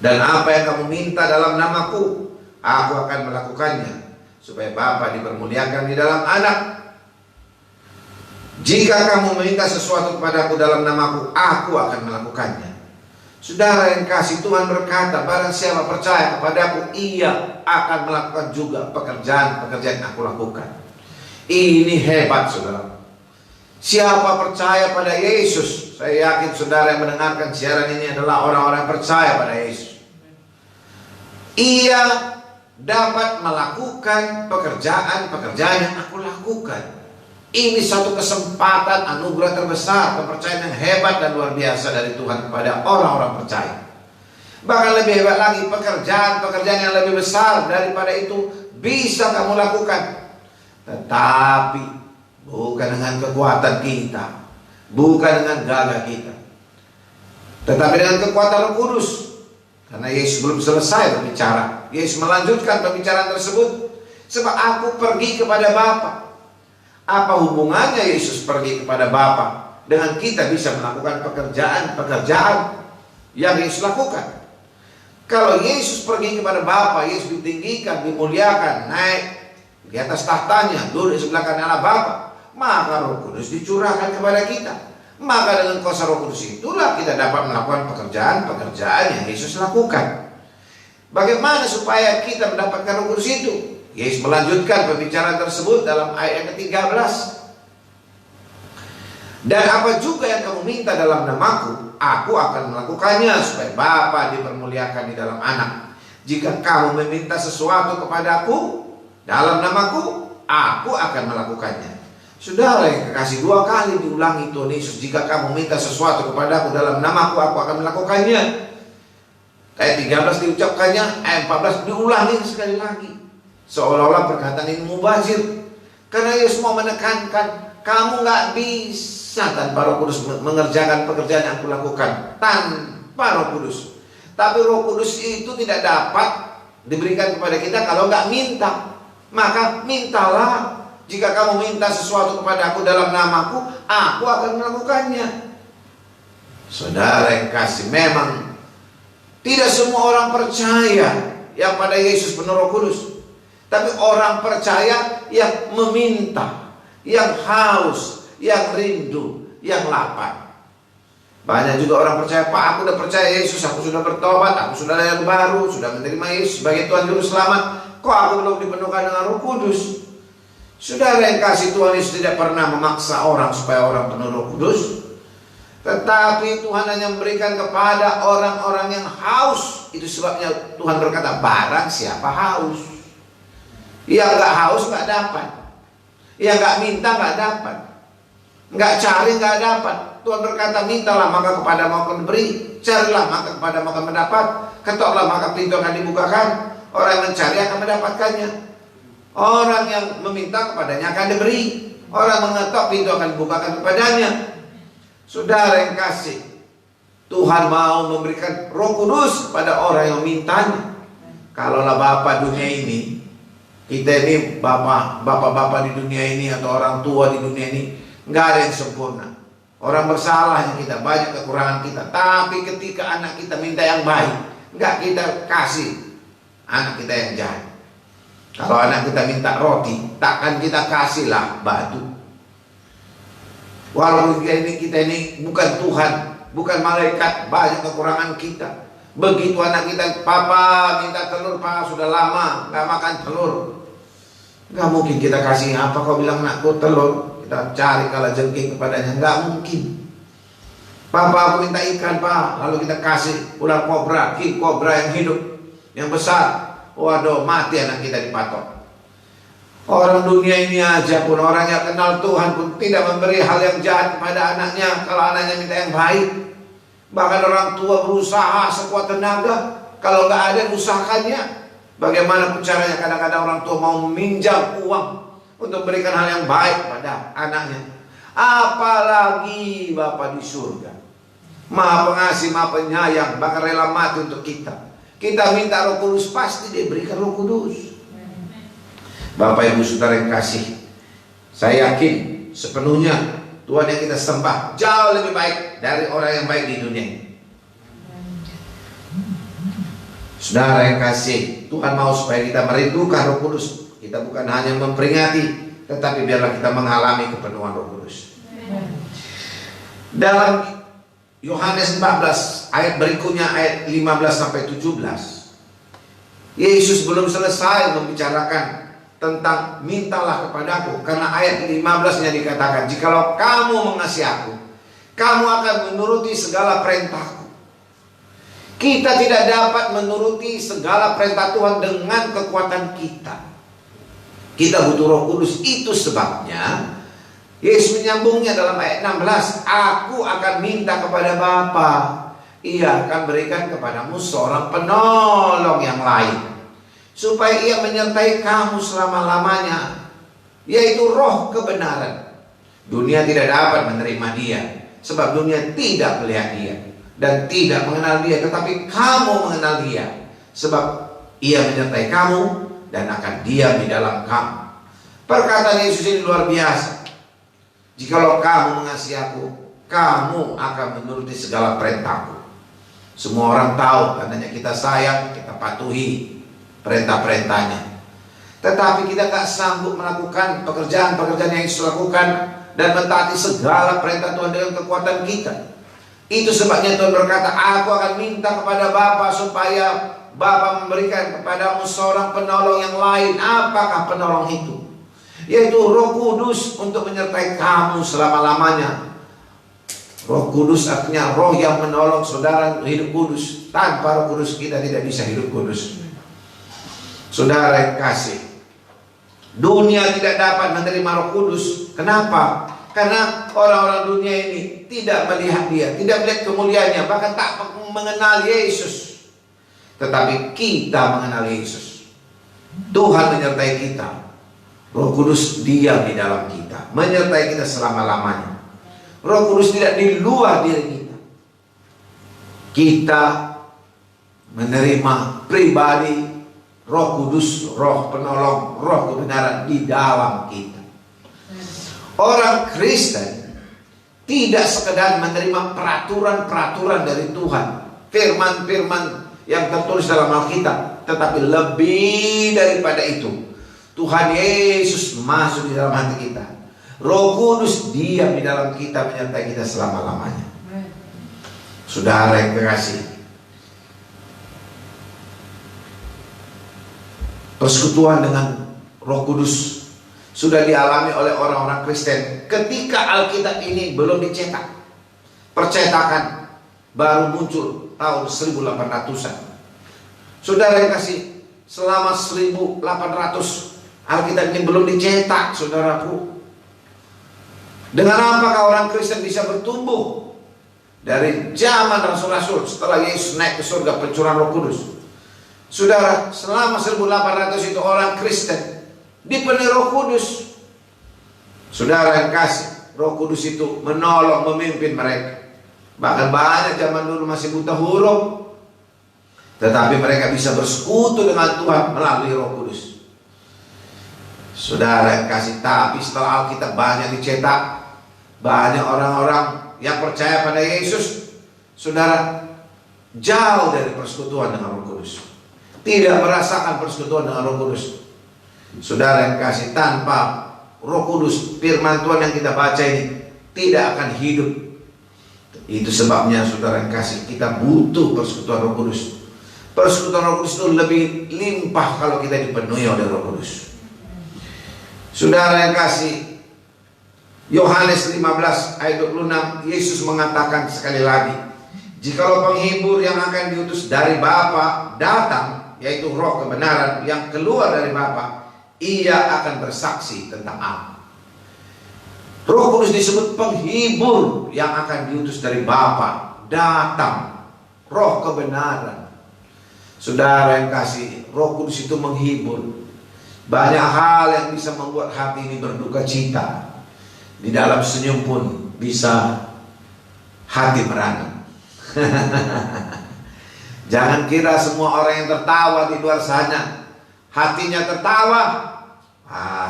dan apa yang kamu minta dalam namaku, aku akan melakukannya, supaya Bapa dipermuliakan di dalam Anak. Jika kamu meminta sesuatu kepadaku dalam namaku, aku akan melakukannya. Saudara yang kasih, Tuhan berkata, barang siapa percaya kepadaku, ia akan melakukan juga pekerjaan-pekerjaan yang aku lakukan. Ini hebat, saudara. Siapa percaya pada Yesus, saya yakin saudara yang mendengarkan siaran ini adalah orang-orang yang percaya pada Yesus. Ia dapat melakukan pekerjaan-pekerjaan yang aku lakukan. Ini satu kesempatan anugerah terbesar, kepercayaan yang hebat dan luar biasa dari Tuhan kepada orang-orang percaya. Bahkan lebih hebat lagi, pekerjaan-pekerjaan yang lebih besar daripada itu bisa kamu lakukan. Tetapi bukan dengan kekuatan kita, bukan dengan gagah kita, tetapi dengan kekuatan Roh Kudus. Karena Yesus belum selesai berbicara, Yesus melanjutkan pembicaraan tersebut. Sebab aku pergi kepada Bapa. Apa hubungannya Yesus pergi kepada Bapa dengan kita bisa melakukan pekerjaan-pekerjaan yang Yesus lakukan? Kalau Yesus pergi kepada Bapa, Yesus ditinggikan, dimuliakan, naik di atas tahtanya, duduk di sebelah kanan Allah Bapa, maka Roh Kudus dicurahkan kepada kita. Maka dengan kuasa Roh Kudus itulah kita dapat melakukan pekerjaan-pekerjaan yang Yesus lakukan. Bagaimana supaya kita mendapatkan Roh Kudus itu? Yesus melanjutkan pembicaraan tersebut dalam ayat yang ke-13. Dan apa juga yang kamu minta dalam namaku, aku akan melakukannya, supaya Bapa dipermuliakan di dalam Anak. Jika kamu meminta sesuatu kepadaku dalam namaku, aku akan melakukannya. Saudara yang kekasih, 2 kali diulangi Tuhan Yesus, jika kamu minta sesuatu kepadaku dalam namaku, aku akan melakukannya. Ayat 13 diucapkannya, ayat 14 diulangi sekali lagi. Seolah-olah perkataan ini mubazir. Karena Yesus mau menekankan, kamu gak bisa tanpa Roh Kudus mengerjakan pekerjaan yang aku lakukan. Tanpa Roh Kudus. Tapi Roh Kudus itu tidak dapat diberikan kepada kita kalau gak minta. Maka mintalah. Jika kamu minta sesuatu kepada aku dalam namaku, aku akan melakukannya. Saudara yang kasih, memang tidak semua orang percaya yang pada Yesus penuh Roh Kudus. Tapi orang percaya yang meminta, yang haus, yang rindu, yang lapar. Banyak juga orang percaya, Pak, aku sudah percaya Yesus, aku sudah bertobat, aku sudah lahir baru, sudah menerima Yesus sebagai Tuhan Juru Selamat. Kok aku belum dipenuhkan dengan Roh Kudus? Saudara yang kasih, Tuhan Yesus tidak pernah memaksa orang supaya orang penuh Roh Kudus. Tetapi Tuhan hanya memberikan kepada orang-orang yang haus. Itu sebabnya Tuhan berkata, barang siapa haus. Yang gak haus gak dapat. Yang gak minta gak dapat. Gak cari gak dapat. Tuhan berkata, mintalah maka kepada mau akan diberi, carilah maka kepada mau akan mendapat, ketoklah maka pintu akan dibukakan. Orang yang mencari akan mendapatkannya. Orang yang meminta kepadanya akan diberi. Orang mengetok, pintu akan dibukakan kepadanya. Saudara yang kasih, Tuhan mau memberikan Roh Kudus pada orang yang mintanya. Kalaulah Bapa dunia ini, kita ini bapak-bapak di dunia ini atau orang tua di dunia ini, nggak ada yang sempurna. Orang bersalah yang kita, banyak kekurangan kita. Tapi ketika anak kita minta yang baik, nggak kita kasih anak kita yang jahat. Kalau anak kita minta roti, takkan kita kasihlah batu. Walaupun kita ini bukan Tuhan, bukan malaikat, banyak kekurangan kita. Begitu anak kita, papa minta telur, pak sudah lama nggak makan telur. Nggak mungkin kita kasih apa, kau bilang anakku telur, kita cari kalajengking kepadanya, nggak mungkin. Papa aku minta ikan pak, lalu kita kasih ular kobra, king kobra yang hidup, yang besar. Waduh, mati anak kita dipatok. Orang dunia ini aja pun, orang yang kenal Tuhan pun tidak memberi hal yang jahat kepada anaknya. Kalau anaknya minta yang baik, Bahkan orang tua berusaha sekuat tenaga, kalau nggak ada usahakannya. Bagaimana caranya kadang-kadang orang tua mau meminjam uang untuk memberikan hal yang baik pada anaknya. Apalagi Bapa di surga, Maha Pengasih, Maha Penyayang, bahkan rela mati untuk kita. Kita minta Roh Kudus, pasti diberikan Roh Kudus. Bapak Ibu Saudara yang kasih, saya yakin sepenuhnya Tuhan yang kita sembah jauh lebih baik dari orang yang baik di dunia ini. Saudara yang kasih, Tuhan mau supaya kita merindukan Roh Kudus. Kita bukan hanya memperingati, tetapi biarlah kita mengalami kepenuhan Roh Kudus. Dalam Yohanes 14 ayat berikutnya, ayat 15 sampai 17, Yesus belum selesai membicarakan tentang mintalah kepadaku, karena ayat 15-nya dikatakan, jikalau kamu mengasihi aku, kamu akan menuruti segala perintahku. Kita tidak dapat menuruti segala perintah Tuhan dengan kekuatan kita. Kita butuh Roh Kudus. Itu sebabnya Yesus menyambungnya dalam ayat 16, aku akan minta kepada Bapa, Ia akan berikan kepadamu seorang penolong yang lain, supaya Ia menyertai kamu selama-lamanya, yaitu Roh kebenaran. Dunia tidak dapat menerima Dia, sebab dunia tidak melihat Dia dan tidak mengenal Dia, tetapi kamu mengenal Dia, sebab Ia menyertai kamu dan akan diam di dalam kamu. Perkataan Yesus ini luar biasa. Jikalau kamu mengasihi aku, kamu akan menuruti segala perintahku. Semua orang tahu, tandanya kita sayang, kita patuhi perintah-perintahnya. Tetapi kita tak sanggup melakukan pekerjaan-pekerjaan yang Yesus lakukan dan mentaati segala perintah Tuhan dengan kekuatan kita. Itu sebabnya Tuhan berkata, aku akan minta kepada Bapa supaya Bapa memberikan kepadamu seorang penolong yang lain. Apakah penolong itu? Yaitu Roh Kudus untuk menyertai kamu selama-lamanya. Roh Kudus artinya roh yang menolong saudara hidup kudus. Tanpa Roh Kudus kita tidak bisa hidup kudus. Saudara yang kasih, dunia tidak dapat menerima Roh Kudus. Kenapa? Karena orang-orang dunia ini tidak melihat Dia, tidak melihat kemuliaannya, bahkan tak mengenal Yesus. Tetapi kita mengenal Yesus. Tuhan menyertai kita. Roh Kudus diam di dalam kita, menyertai kita selama-lamanya. Roh Kudus tidak di luar diri kita. Kita menerima pribadi Roh Kudus, Roh penolong, Roh kebenaran di dalam kita. Orang Kristen tidak sekedar menerima peraturan-peraturan dari Tuhan, firman-firman yang tertulis dalam Alkitab, tetapi lebih daripada itu, Tuhan Yesus masuk di dalam hati kita. Roh Kudus diam di dalam kita, menyertai kita selama-lamanya. Saudara yang terkasih, persekutuan dengan Roh Kudus sudah dialami oleh orang-orang Kristen ketika Alkitab ini belum dicetak. Percetakan baru muncul tahun 1800-an. Saudara yang kasih, selama 1800 Alkitab ini belum dicetak, saudaraku. Dengan apakah orang Kristen bisa bertumbuh? Dari zaman Rasul-Rasul, setelah Yesus naik ke surga, pencurahan Roh Kudus. Saudara, selama 1800 itu orang Kristen dipenuhi Roh Kudus. Saudara yang kasih, Roh Kudus itu menolong, memimpin mereka. Bahkan banyak zaman dulu masih buta huruf, tetapi mereka bisa bersekutu dengan Tuhan melalui Roh Kudus. Saudara yang kasih, tapi setelah Alkitab banyak dicetak, banyak orang-orang yang percaya pada Yesus, saudara, jauh dari persekutuan dengan Roh Kudus, tidak merasakan persekutuan dengan Roh Kudus. Saudara yang kasih, tanpa Roh Kudus, firman Tuhan yang kita baca ini tidak akan hidup. Itu sebabnya saudara yang kasih, kita butuh persekutuan Roh Kudus. Persekutuan Roh Kudus itu lebih limpah kalau kita dipenuhi oleh Roh Kudus. Saudara yang kasih, Yohanes 15 ayat 26, Yesus mengatakan sekali lagi, jikalau penghibur yang akan diutus dari Bapa datang, yaitu Roh kebenaran yang keluar dari Bapa, Ia akan bersaksi tentang aku. Roh Kudus disebut penghibur yang akan diutus dari Bapa datang roh kebenaran. Saudara yang kasih, Roh Kudus itu menghibur. Banyak hal yang bisa membuat hati ini berduka cita. Di dalam senyum pun bisa hati merana. Jangan kira semua orang yang tertawa di luar sana hatinya tertawa.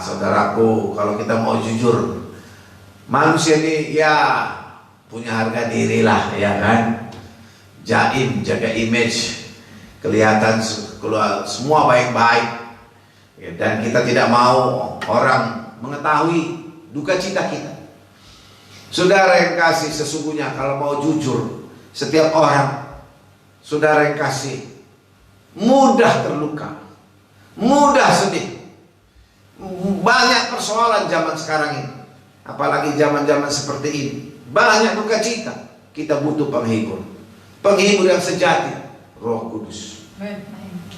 Saudaraku, kalau kita mau jujur, manusia ini ya punya harga diri lah, ya kan? Jaim, jaga image, kelihatan semua baik-baik, ya, dan kita tidak mau orang mengetahui duka cita kita. Saudara yang kasih, sesungguhnya kalau mau jujur, setiap orang, saudara yang kasih, mudah terluka, mudah sedih. Banyak persoalan zaman sekarang ini, apalagi zaman-zaman seperti ini, banyak duka cita. Kita butuh penghibur, penghibur yang sejati, Roh Kudus.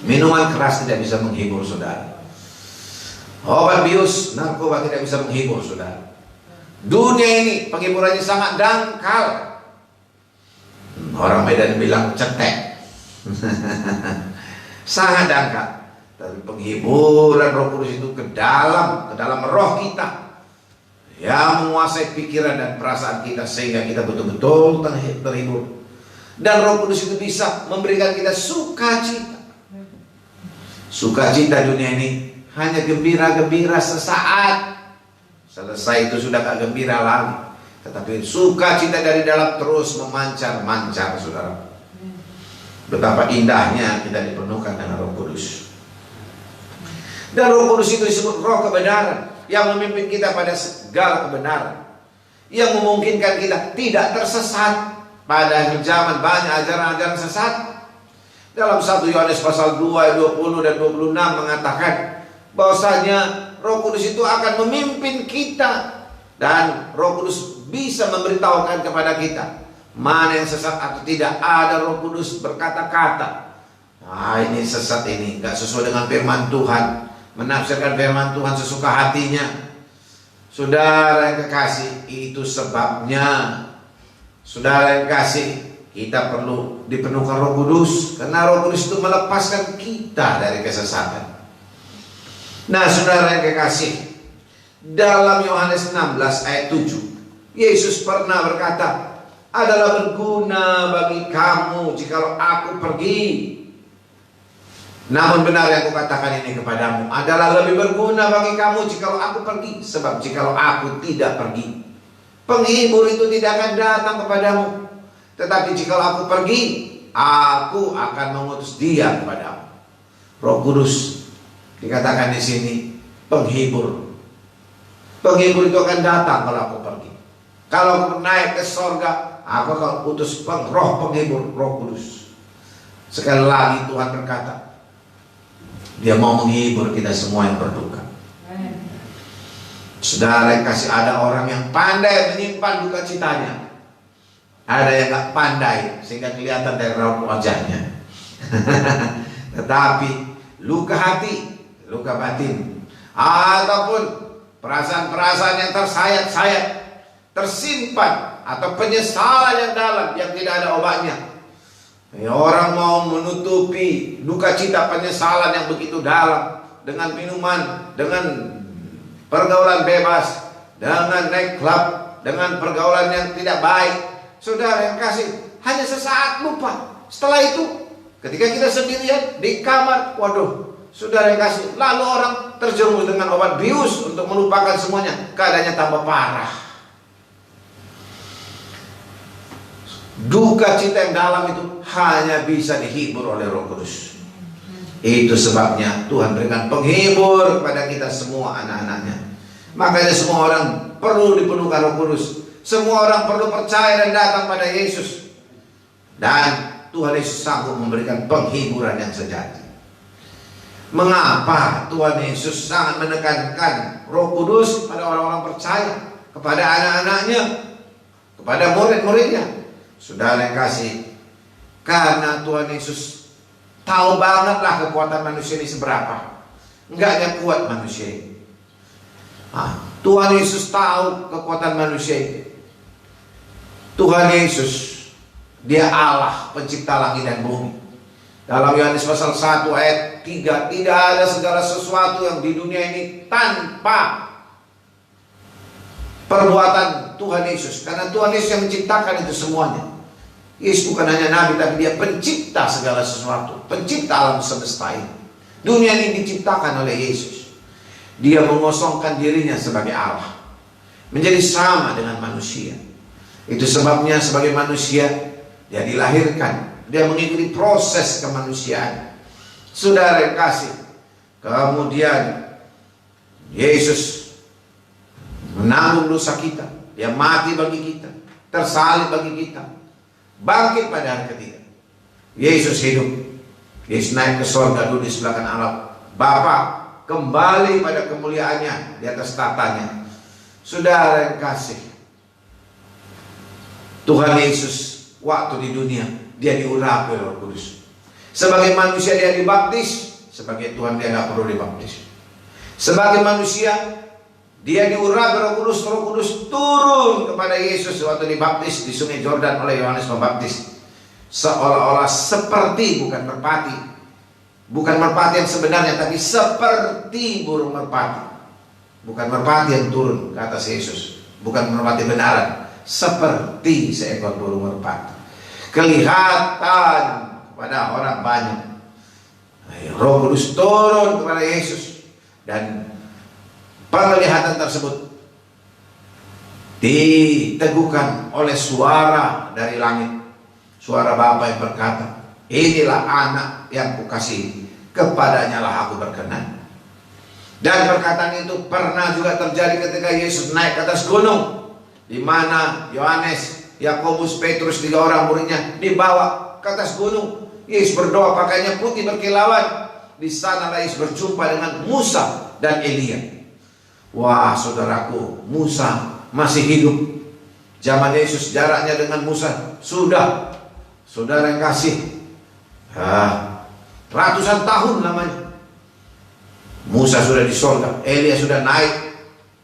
Minuman keras tidak bisa menghibur saudara. Obat bius, narkoba tidak bisa menghibur saudara. Dunia ini penghiburannya sangat dangkal. Orang Medan bilang cetek. Sangat dangkal. Tapi penghiburan Roh Kudus itu ke dalam roh kita, yang menguasai pikiran dan perasaan kita, sehingga kita betul-betul terhibur. Dan Roh Kudus itu bisa memberikan kita sukacita. Sukacita dunia ini hanya gembira-gembira sesaat. Selesai itu sudah gak gembira lagi. Tetapi sukacita dari dalam terus memancar-mancar, saudara. Betapa indahnya kita dipenuhkan dengan Roh Kudus. Dan Roh Kudus itu disebut roh kebenaran, yang memimpin kita pada segala kebenaran, yang memungkinkan kita tidak tersesat. Pada zaman banyak ajaran-ajaran sesat. Dalam 1 Yohanes pasal 2 ayat 20 dan 26 mengatakan bahwasanya Roh Kudus itu akan memimpin kita, dan Roh Kudus bisa memberitahukan kepada kita mana yang sesat atau tidak. Ada Roh Kudus berkata-kata, ini sesat, ini gak sesuai dengan firman Tuhan, menafsirkan firman Tuhan sesuka hatinya. Saudara yang kekasih, itu sebabnya, saudara yang kasih, kita perlu dipenuhkan Roh Kudus, karena Roh Kudus itu melepaskan kita dari kesesatan. Nah, saudara yang kekasih, dalam Yohanes 16 ayat 7, Yesus pernah berkata, adalah berguna bagi kamu jikalau aku pergi. Namun benar yang kukatakan ini kepadamu, adalah lebih berguna bagi kamu jikalau aku pergi. Sebab jikalau aku tidak pergi, penghibur itu tidak akan datang kepadamu. Tetapi jikalau aku pergi, aku akan mengutus dia kepadamu. Roh Kudus dikatakan di sini penghibur. Penghibur itu akan datang kalau aku pergi. Kalau aku naik ke sorga, aku akan utus roh penghibur, Roh Kudus. Sekali lagi Tuhan berkata, Dia mau menghibur kita semua yang berduka. Saudara yang kasih, ada orang yang pandai menyimpan duka citanya, ada yang gak pandai sehingga kelihatan dari raut wajahnya. Tetapi luka hati, luka batin, ataupun perasaan-perasaan yang tersayat-sayat, tersimpan, atau penyesalan yang dalam yang tidak ada obatnya. Orang mau menutupi duka cita penyesalan yang begitu dalam dengan minuman, dengan pergaulan bebas, dengan naik klub, dengan pergaulan yang tidak baik. Saudara yang kasih, hanya sesaat lupa. Setelah itu, ketika kita sendirian di kamar, waduh, saudara yang kasih, lalu orang terjerumus dengan obat bius untuk melupakan semuanya. Keadaannya tambah parah. Duka cita yang dalam itu hanya bisa dihibur oleh Roh Kudus. Itu sebabnya Tuhan berikan penghibur kepada kita semua anak-anaknya. Makanya semua orang perlu dipenuhkan Roh Kudus. Semua orang perlu percaya dan datang pada Yesus. Dan Tuhan Yesus sanggup memberikan penghiburan yang sejati. Mengapa Tuhan Yesus sangat menekankan Roh Kudus pada orang-orang percaya, kepada anak-anaknya, kepada murid-muridnya? Saudara yang kasih, karena Tuhan Yesus tahu bangetlah kekuatan manusia ini seberapa. Enggaknya kuat manusia ini. Tuhan Yesus tahu kekuatan manusia ini. Tuhan Yesus Dia Allah pencipta langit dan bumi. Dalam Yohanes pasal 1 ayat 3, tidak ada segala sesuatu yang di dunia ini tanpa perbuatan Tuhan Yesus. Karena Tuhan Yesus yang menciptakan itu semuanya. Yesus bukan hanya nabi, tapi dia pencipta segala sesuatu, pencipta alam semesta ini. Dunia ini diciptakan oleh Yesus. Dia mengosongkan dirinya sebagai Allah, menjadi sama dengan manusia. Itu sebabnya sebagai manusia dia dilahirkan, dia mengikuti proses kemanusiaan. Saudara yang kasih, kemudian Yesus menanggung dosa kita, dia mati bagi kita, tersalib bagi kita, bangkit pada hari ketiga. Yesus hidup, Yesus naik ke surga, duduk di sebelah kanan Allah Bapa, kembali pada kemuliaannya di atas tatanya. Saudara yang kasih, Tuhan Yesus waktu di dunia dia diurapi oleh Roh Kudus. Sebagai manusia dia dibaptis, sebagai Tuhan dia nggak perlu dibaptis. Sebagai manusia dia diurapi Roh Kudus. Roh Kudus turun kepada Yesus waktu dibaptis di Sungai Yordan oleh Yohanes Pembaptis. Seolah-olah seperti, bukan merpati, bukan merpati yang sebenarnya, tapi seperti burung merpati. Bukan merpati yang turun ke atas Yesus, bukan merpati benaran, seperti seekor burung merpati. Kelihatan kepada orang banyak. Roh Kudus turun kepada Yesus, dan penglihatan tersebut diteguhkan oleh suara dari langit. Suara Bapa yang berkata, inilah anak yang kukasihi, kepadanya lah aku berkenan. Dan perkataan itu pernah juga terjadi ketika Yesus naik ke atas gunung, di mana Yohanes, Yakobus, Petrus, 3 orang muridnya dibawa ke atas gunung. Yesus berdoa, pakaiannya putih berkilauan. Di sana Yesus berjumpa dengan Musa dan Elia. Wah, saudaraku, Musa masih hidup. Zaman Yesus jaraknya dengan Musa sudah, saudara yang kasih, ratusan tahun namanya. Musa sudah di surga, Elia sudah naik,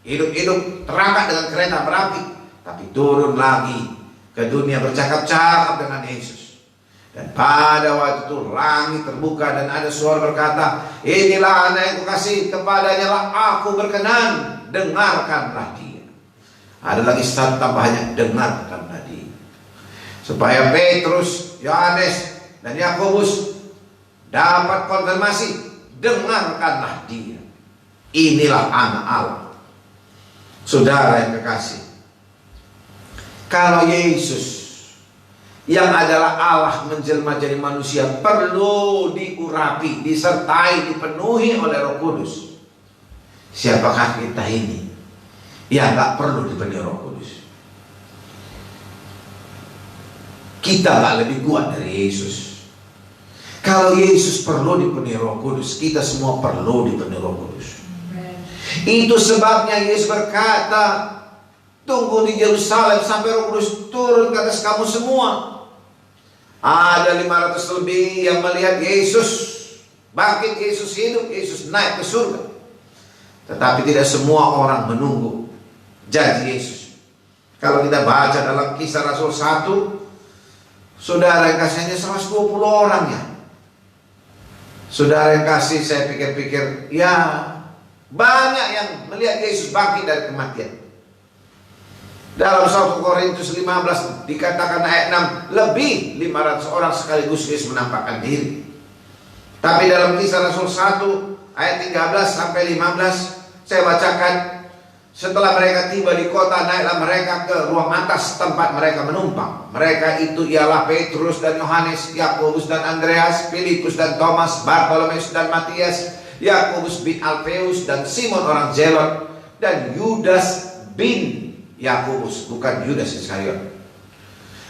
hidup-hidup terangkat dengan kereta berapi, tapi turun lagi ke dunia bercakap-cakap dengan Yesus. Dan pada waktu itu langit terbuka dan ada suara berkata, inilah anak yang kukasihi, kepadanya lah aku berkenan, dengarkanlah dia. Ada lagi satu tambahannya, dengarkanlah dia. Supaya Petrus, Yohanes, dan Yakobus dapat konfirmasi, dengarkanlah dia. Inilah anak Allah. Saudara yang kekasih, kalau Yesus yang adalah Allah menjelma jadi manusia perlu diurapi, disertai, dipenuhi oleh Roh Kudus, siapakah kita ini yang gak perlu dipenuhi Roh Kudus? Kita gak lebih kuat dari Yesus. Kalau Yesus perlu dipenuhi Roh Kudus, kita semua perlu dipenuhi Roh Kudus. Itu sebabnya Yesus berkata, tunggu di Yerusalem sampai Roh Kudus turun ke atas kamu semua. Ada 500 lebih yang melihat Yesus bangkit, Yesus hidup, Yesus naik ke surga. Tetapi tidak semua orang menunggu janji Yesus. Kalau kita baca dalam Kisah Rasul 1, saudara yang kasihnya 120 orang ya. Saudara yang kasih, saya pikir-pikir, ya banyak yang melihat Yesus bangkit dari kematian. Dalam 1 Korintus 15 dikatakan ayat 6, lebih 500 orang sekaligus Yesus menampakkan diri. Tapi dalam Kisah Rasul 1 ayat 13 sampai 15 saya bacakan, setelah mereka tiba di kota, naiklah mereka ke ruang atas tempat mereka menumpang. Mereka itu ialah Petrus dan Yohanes, Yakobus dan Andreas, Filipus dan Thomas, Bartolomeus dan Matias, Yakobus bin Alfeus dan Simon orang Zelot, dan Yudas bin Yakobus, bukan Yudas Iskariot.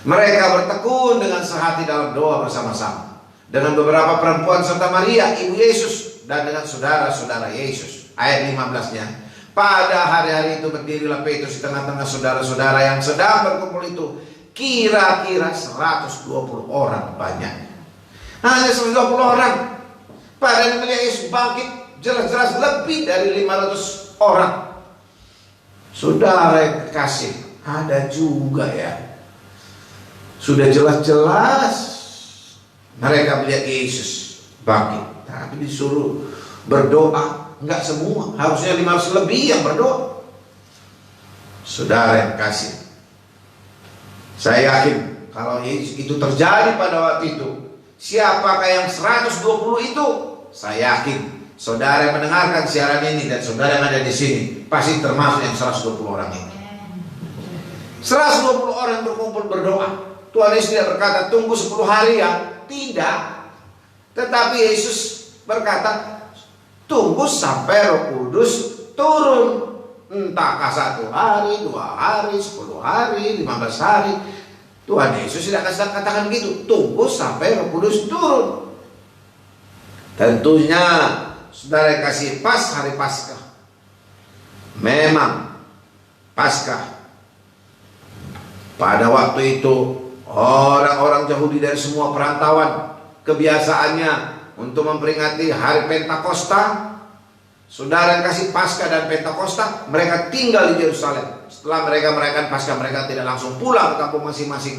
Mereka bertekun dengan sehati dalam doa bersama-sama dengan beberapa perempuan serta Maria ibu Yesus dan dengan saudara-saudara Yesus. Ayat 15-nya, pada hari-hari itu berdirilah Petrus di tengah-tengah saudara-saudara yang sedang berkumpul itu, kira-kira 120 orang banyak. Hanya 120 orang. Padahal melihat Yesus bangkit jelas-jelas lebih dari 500 orang. Saudara yang kekasih, ada juga ya Sudah jelas-jelas mereka melihat Yesus bangkit, tapi disuruh berdoa. Enggak semua, harusnya 500 lebih yang berdoa. Saudara yang kasih, saya yakin kalau itu terjadi pada waktu itu, siapakah yang 120 itu? Saya yakin saudara yang mendengarkan siaran ini dan saudara yang ada di sini pasti termasuk yang 120 orang ini. 120 orang berkumpul berdoa. Tuhan Yesus tidak berkata tunggu 10 hari ya, tidak. Tetapi Yesus berkata tunggu sampai Roh Kudus turun. Entahkah 1 hari, 2 hari, 10 hari, 15 hari. Tuhan Yesus tidak akan katakan begitu. Tunggu sampai Roh Kudus turun. Tentunya saudara kasih pas hari Paskah. Memang Paskah. Pada waktu itu orang-orang Yahudi dari semua perantauan kebiasaannya untuk memperingati hari Pentakosta. Saudara yang kasih Paskah dan Pentakosta, mereka tinggal di Yerusalem. Setelah mereka merayakan Paskah, mereka tidak langsung pulang ke kampung masing-masing.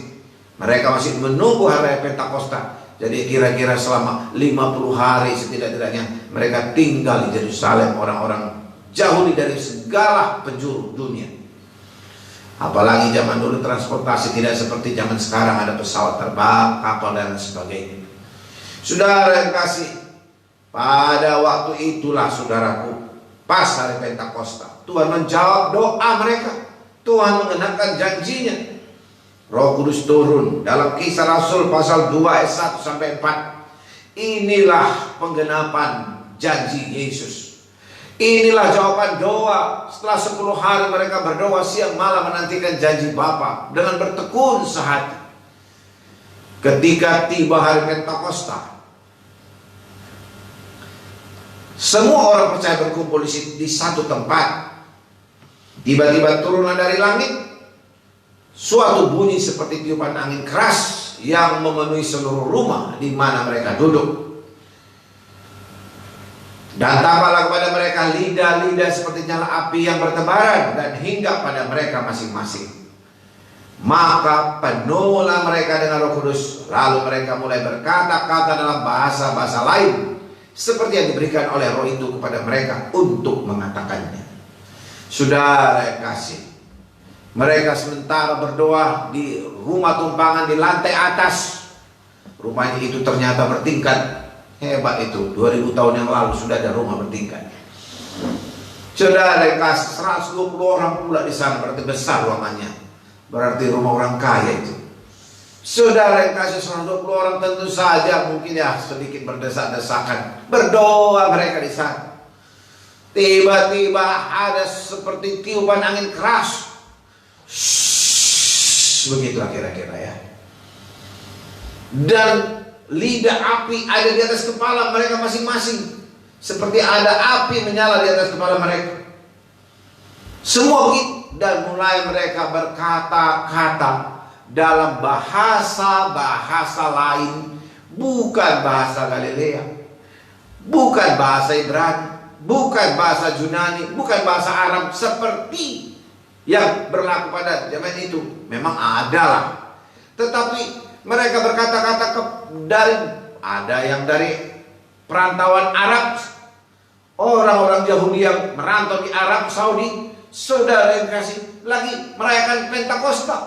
Mereka masih menunggu hari Pentakosta. Jadi kira-kira selama 50 hari setidak-tidaknya mereka tinggal di Yerusalem, orang-orang Yahudi dari segala penjuru dunia. Apalagi zaman dulu transportasi tidak seperti zaman sekarang, ada pesawat terbang, kapal dan sebagainya. Saudara yang kasih, pada waktu itulah saudaraku, pas hari Pentakosta, Tuhan menjawab doa mereka. Tuhan mengenakan janjinya. Roh Kudus turun. Dalam Kisah Rasul pasal 2 ayat 1 sampai 4. Inilah penggenapan janji Yesus. Inilah jawaban doa. Setelah 10 hari mereka berdoa siang malam menantikan janji Bapa dengan bertekun sehati. Ketika tiba hari Pentakosta, semua orang percaya berkumpul di satu tempat. Tiba-tiba turunlah dari langit suatu bunyi seperti tiupan angin keras yang memenuhi seluruh rumah di mana mereka duduk. Dan tampaklah kepada mereka lidah-lidah seperti nyala api yang bertebaran dan hinggap pada mereka masing-masing. Maka penuhlah mereka dengan Roh Kudus. Lalu mereka mulai berkata-kata dalam bahasa-bahasa lain seperti yang diberikan oleh Roh itu kepada mereka untuk mengatakannya. Saudara yang kasih, mereka sementara berdoa di rumah tumpangan di lantai atas. Rumah itu ternyata bertingkat. Hebat itu, 2000 tahun yang lalu sudah ada rumah bertingkat. Saudara yang kasih, 120 orang pula di sana, berarti besar ruangannya. Berarti rumah orang kaya itu. Saudara yang kasih, 120 orang tentu saja mungkin ya sedikit berdesak-desakan. Berdoa mereka di sana. Tiba-tiba ada seperti tiupan angin keras. Begitulah kira-kira ya. Dan lidah api ada di atas kepala mereka masing-masing. Seperti ada api menyala di atas kepala mereka. Semua begitu. Dan mulai mereka berkata-kata dalam bahasa-bahasa lain. Bukan bahasa Galilea, bukan bahasa Ibrani, bukan bahasa Yunani, bukan bahasa Arab seperti yang berlaku pada zaman itu. Memang ada lah. Tetapi mereka berkata-kata ada yang dari perantauan Arab, orang-orang Yahudi yang merantau di Arab Saudi. Saudara yang kasih, lagi merayakan Pentakosta.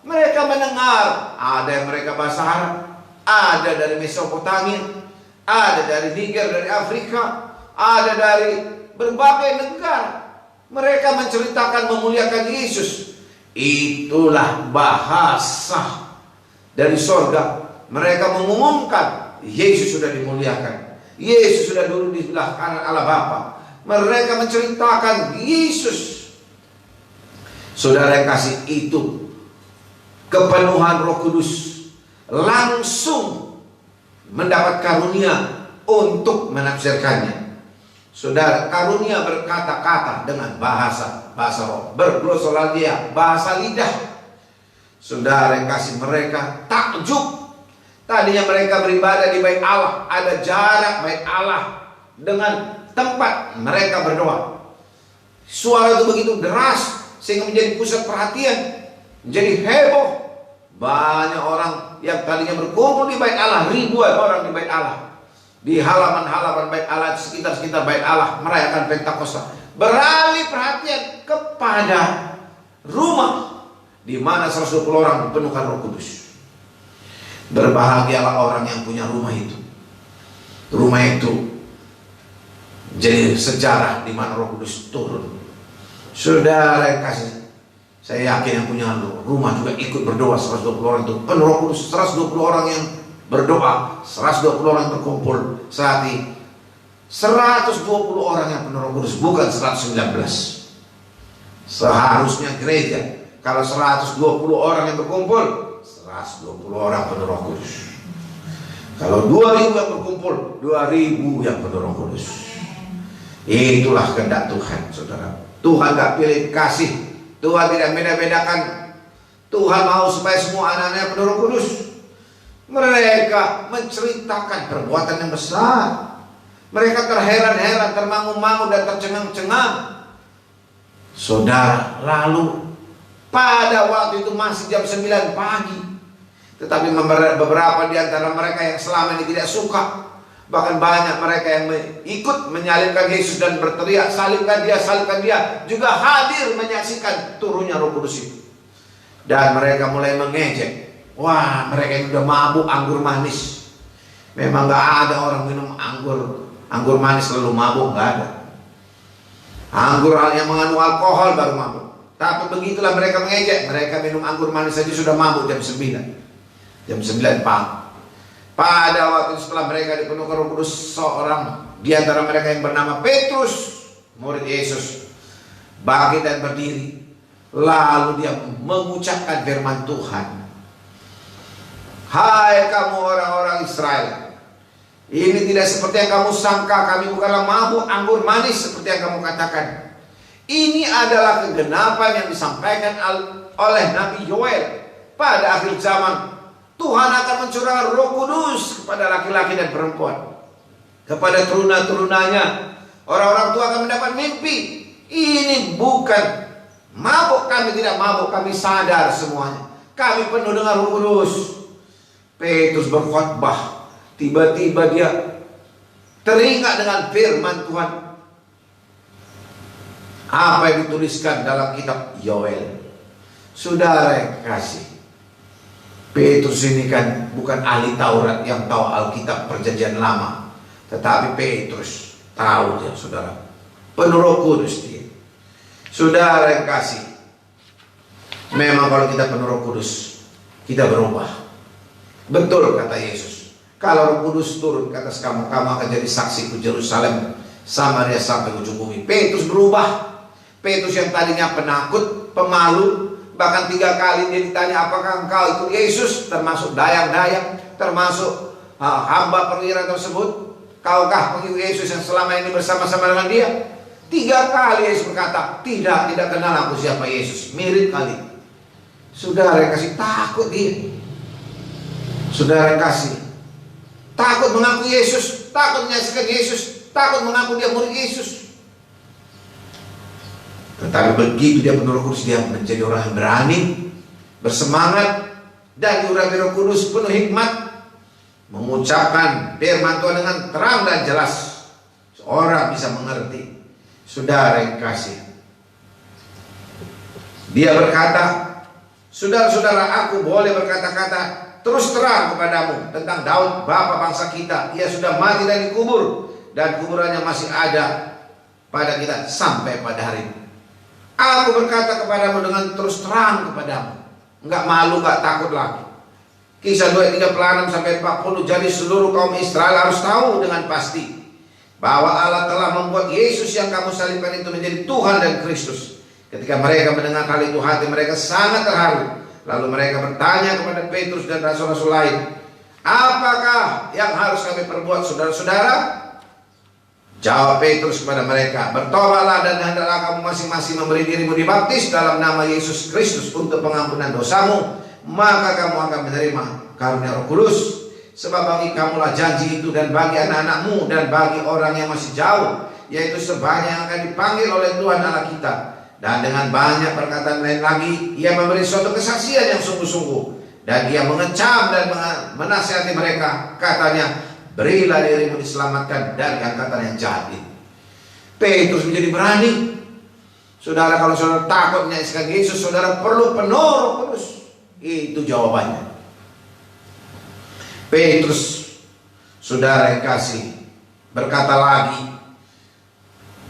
Mereka mendengar ada yang mereka bahasa Arab, ada dari Mesopotamia, ada dari Niger, dari Afrika, ada dari berbagai negara. Mereka menceritakan memuliakan Yesus. Itulah bahasa dari sorga. Mereka mengumumkan Yesus sudah dimuliakan. Yesus sudah duduk di sebelah kanan Allah Bapa. Mereka menceritakan Yesus. Saudara yang kasih, itu kepenuhan Roh Kudus langsung mendapat karunia untuk menafsirkannya. Saudara, karunia berkata-kata dengan bahasa roh, berglosolalia, bahasa lidah. Saudara yang kasih, mereka takjub. Tadinya mereka beribadah di bait Allah, ada jarak bait Allah dengan tempat mereka berdoa. Suara itu begitu deras sehingga menjadi pusat perhatian, menjadi heboh. Banyak orang yang tadinya berkumpul di bait Allah, ribuan orang di bait Allah, di halaman-halaman bait Allah, sekitar-sekitar bait Allah, merayakan Pentakosta, beralih perhatian kepada rumah di mana 120 orang dipenuhkan Roh Kudus. Berbahagialah orang yang punya rumah itu. Rumah itu jadi sejarah di mana Roh Kudus turun. Saudara yang kasih, saya yakin yang punya rumah juga ikut berdoa. 120 orang itu penuh Roh Kudus. 120 orang yang berdoa, 120 orang yang berkumpul saat ini. 120 orang yang penuh Roh Kudus, bukan 119. Seharusnya gereja, kalau 120 orang yang berkumpul, 120 orang penuh Roh Kudus. Kalau 2000 yang berkumpul, 2000 yang penuh Roh Kudus. Itulah kehendak Tuhan, saudara. Tuhan gak pilih kasih, Tuhan tidak beda-bedakan. Tuhan mau supaya semua anak-anaknya penuh Roh Kudus. Mereka menceritakan perbuatan yang besar. Mereka terheran-heran, termangu-mangu dan tercengang-cengang. Saudara, lalu pada waktu itu masih jam 9 pagi. Tetapi beberapa di antara mereka yang selama ini tidak suka, bahkan banyak mereka yang ikut menyalibkan Yesus dan berteriak, salibkan dia, salibkan dia, juga hadir menyaksikan turunnya Roh Kudus itu. Dan mereka mulai mengejek, wah, mereka yang udah mabuk anggur manis. Memang gak ada orang minum anggur manis lalu mabuk, gak ada. Anggur yang mengandung alkohol baru mabuk. Tapi begitulah mereka mengejek. Mereka minum anggur manis saja sudah mabuk jam 9. Jam 9 pagi. Pada waktu setelah mereka dipenuhkan Roh Kudus, seorang di antara mereka yang bernama Petrus, murid Yesus, bangkit dan berdiri. Lalu dia mengucapkan firman Tuhan. Hai kamu orang-orang Israel, ini tidak seperti yang kamu sangka. Kami bukanlah mabuk anggur manis seperti yang kamu katakan. Ini adalah kegenapan yang disampaikan oleh Nabi Yoel. Pada akhir zaman Tuhan akan mencurahkan Roh Kudus kepada laki-laki dan perempuan, kepada turuna-turunanya. Orang-orang tua akan mendapat mimpi. Ini bukan mabuk, kami tidak mabuk, kami sadar semuanya. Kami penuh dengan Roh Kudus. Petrus berkhotbah. Tiba-tiba dia teringat dengan firman Tuhan. Apa yang dituliskan dalam kitab Yoel. Saudara yang kasih, Petrus ini kan bukan ahli Taurat yang tahu Alkitab Perjanjian Lama, tetapi Petrus tahu dia, saudara, penuh Roh Kudus dia. Saudara yang kasih, memang kalau kita penuh Roh Kudus, kita berubah. Betul kata Yesus, kalau Roh Kudus turun ke atas kamu, kamu akan jadi saksi ke Yerusalem, Samaria sampai ujung bumi. Petrus berubah. Petrus yang tadinya penakut, pemalu, bahkan 3 kali dia ditanya, apakah engkau ikut Yesus, termasuk dayang-dayang, termasuk hamba perwira tersebut, kaukah pengikut Yesus yang selama ini bersama-sama dengan dia? 3 kali Yesus berkata, tidak kenal aku siapa Yesus. Mirip kali. Saudara yang kasih, takut dia. Saudara yang kasih, takut mengaku Yesus, takut menyaksikan Yesus, takut mengaku dia murid Yesus. Tetapi begitu dia penuh Roh Kudus, dia menjadi orang yang berani, bersemangat, dan diurapi Roh Kudus, penuh hikmat, mengucapkan firman Tuhan dengan terang dan jelas. Seorang bisa mengerti. Saudara yang kasih, dia berkata, saudara-saudara, aku boleh berkata-kata terus terang kepadamu tentang Daud, bapa bangsa kita. Ia sudah mati dan dikubur, dan kuburannya masih ada pada kita sampai pada hari ini. Aku berkata kepadamu dengan terus terang kepadamu, enggak malu, enggak takut lagi. Kisah 2 ayat 36 sampai 40. Jadi seluruh kaum Israel harus tahu dengan pasti bahwa Allah telah membuat Yesus yang kamu salibkan itu menjadi Tuhan dan Kristus. Ketika mereka mendengar hal itu, hati mereka sangat terharu. Lalu mereka bertanya kepada Petrus dan rasul-rasul lain, apakah yang harus kami perbuat, saudara-saudara? Jawab Petrus kepada mereka, bertobatlah dan hendaklah kamu masing-masing memberi dirimu dibaptis dalam nama Yesus Kristus untuk pengampunan dosamu, maka kamu akan menerima karunia Roh Kudus. Sebab bagi kamulah janji itu, dan bagi anak-anakmu, dan bagi orang yang masih jauh, yaitu sebanyak yang akan dipanggil oleh Tuhan Allah kita. Dan dengan banyak perkataan lain lagi, ia memberi suatu kesaksian yang sungguh-sungguh, Dan dia mengecam dan menasihati mereka. Katanya, berilah dirimu diselamatkan dari angkatan yang jahat ini. Petrus menjadi berani. Saudara, kalau saudara takut menyaksikan Yesus, saudara perlu penuh Roh Kudus. Itu jawabannya. Petrus, saudara yang kasih, berkata lagi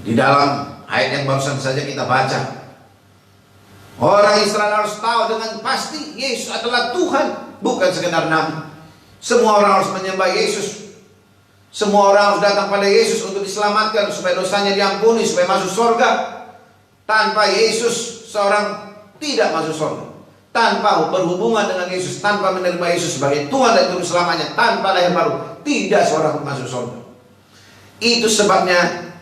di dalam ayat yang barusan saja kita baca. Orang Israel harus tahu dengan pasti Yesus adalah Tuhan, bukan sekedar nabi. Semua orang harus menyembah Yesus. Semua orang harus datang pada Yesus untuk diselamatkan, supaya dosanya diampuni, supaya masuk surga. Tanpa Yesus, seorang tidak masuk surga. Tanpa berhubungan dengan Yesus, tanpa menerima Yesus sebagai Tuhan dan Juru Selamatnya, tanpa lahir baru, tidak seorang masuk surga. Itu sebabnya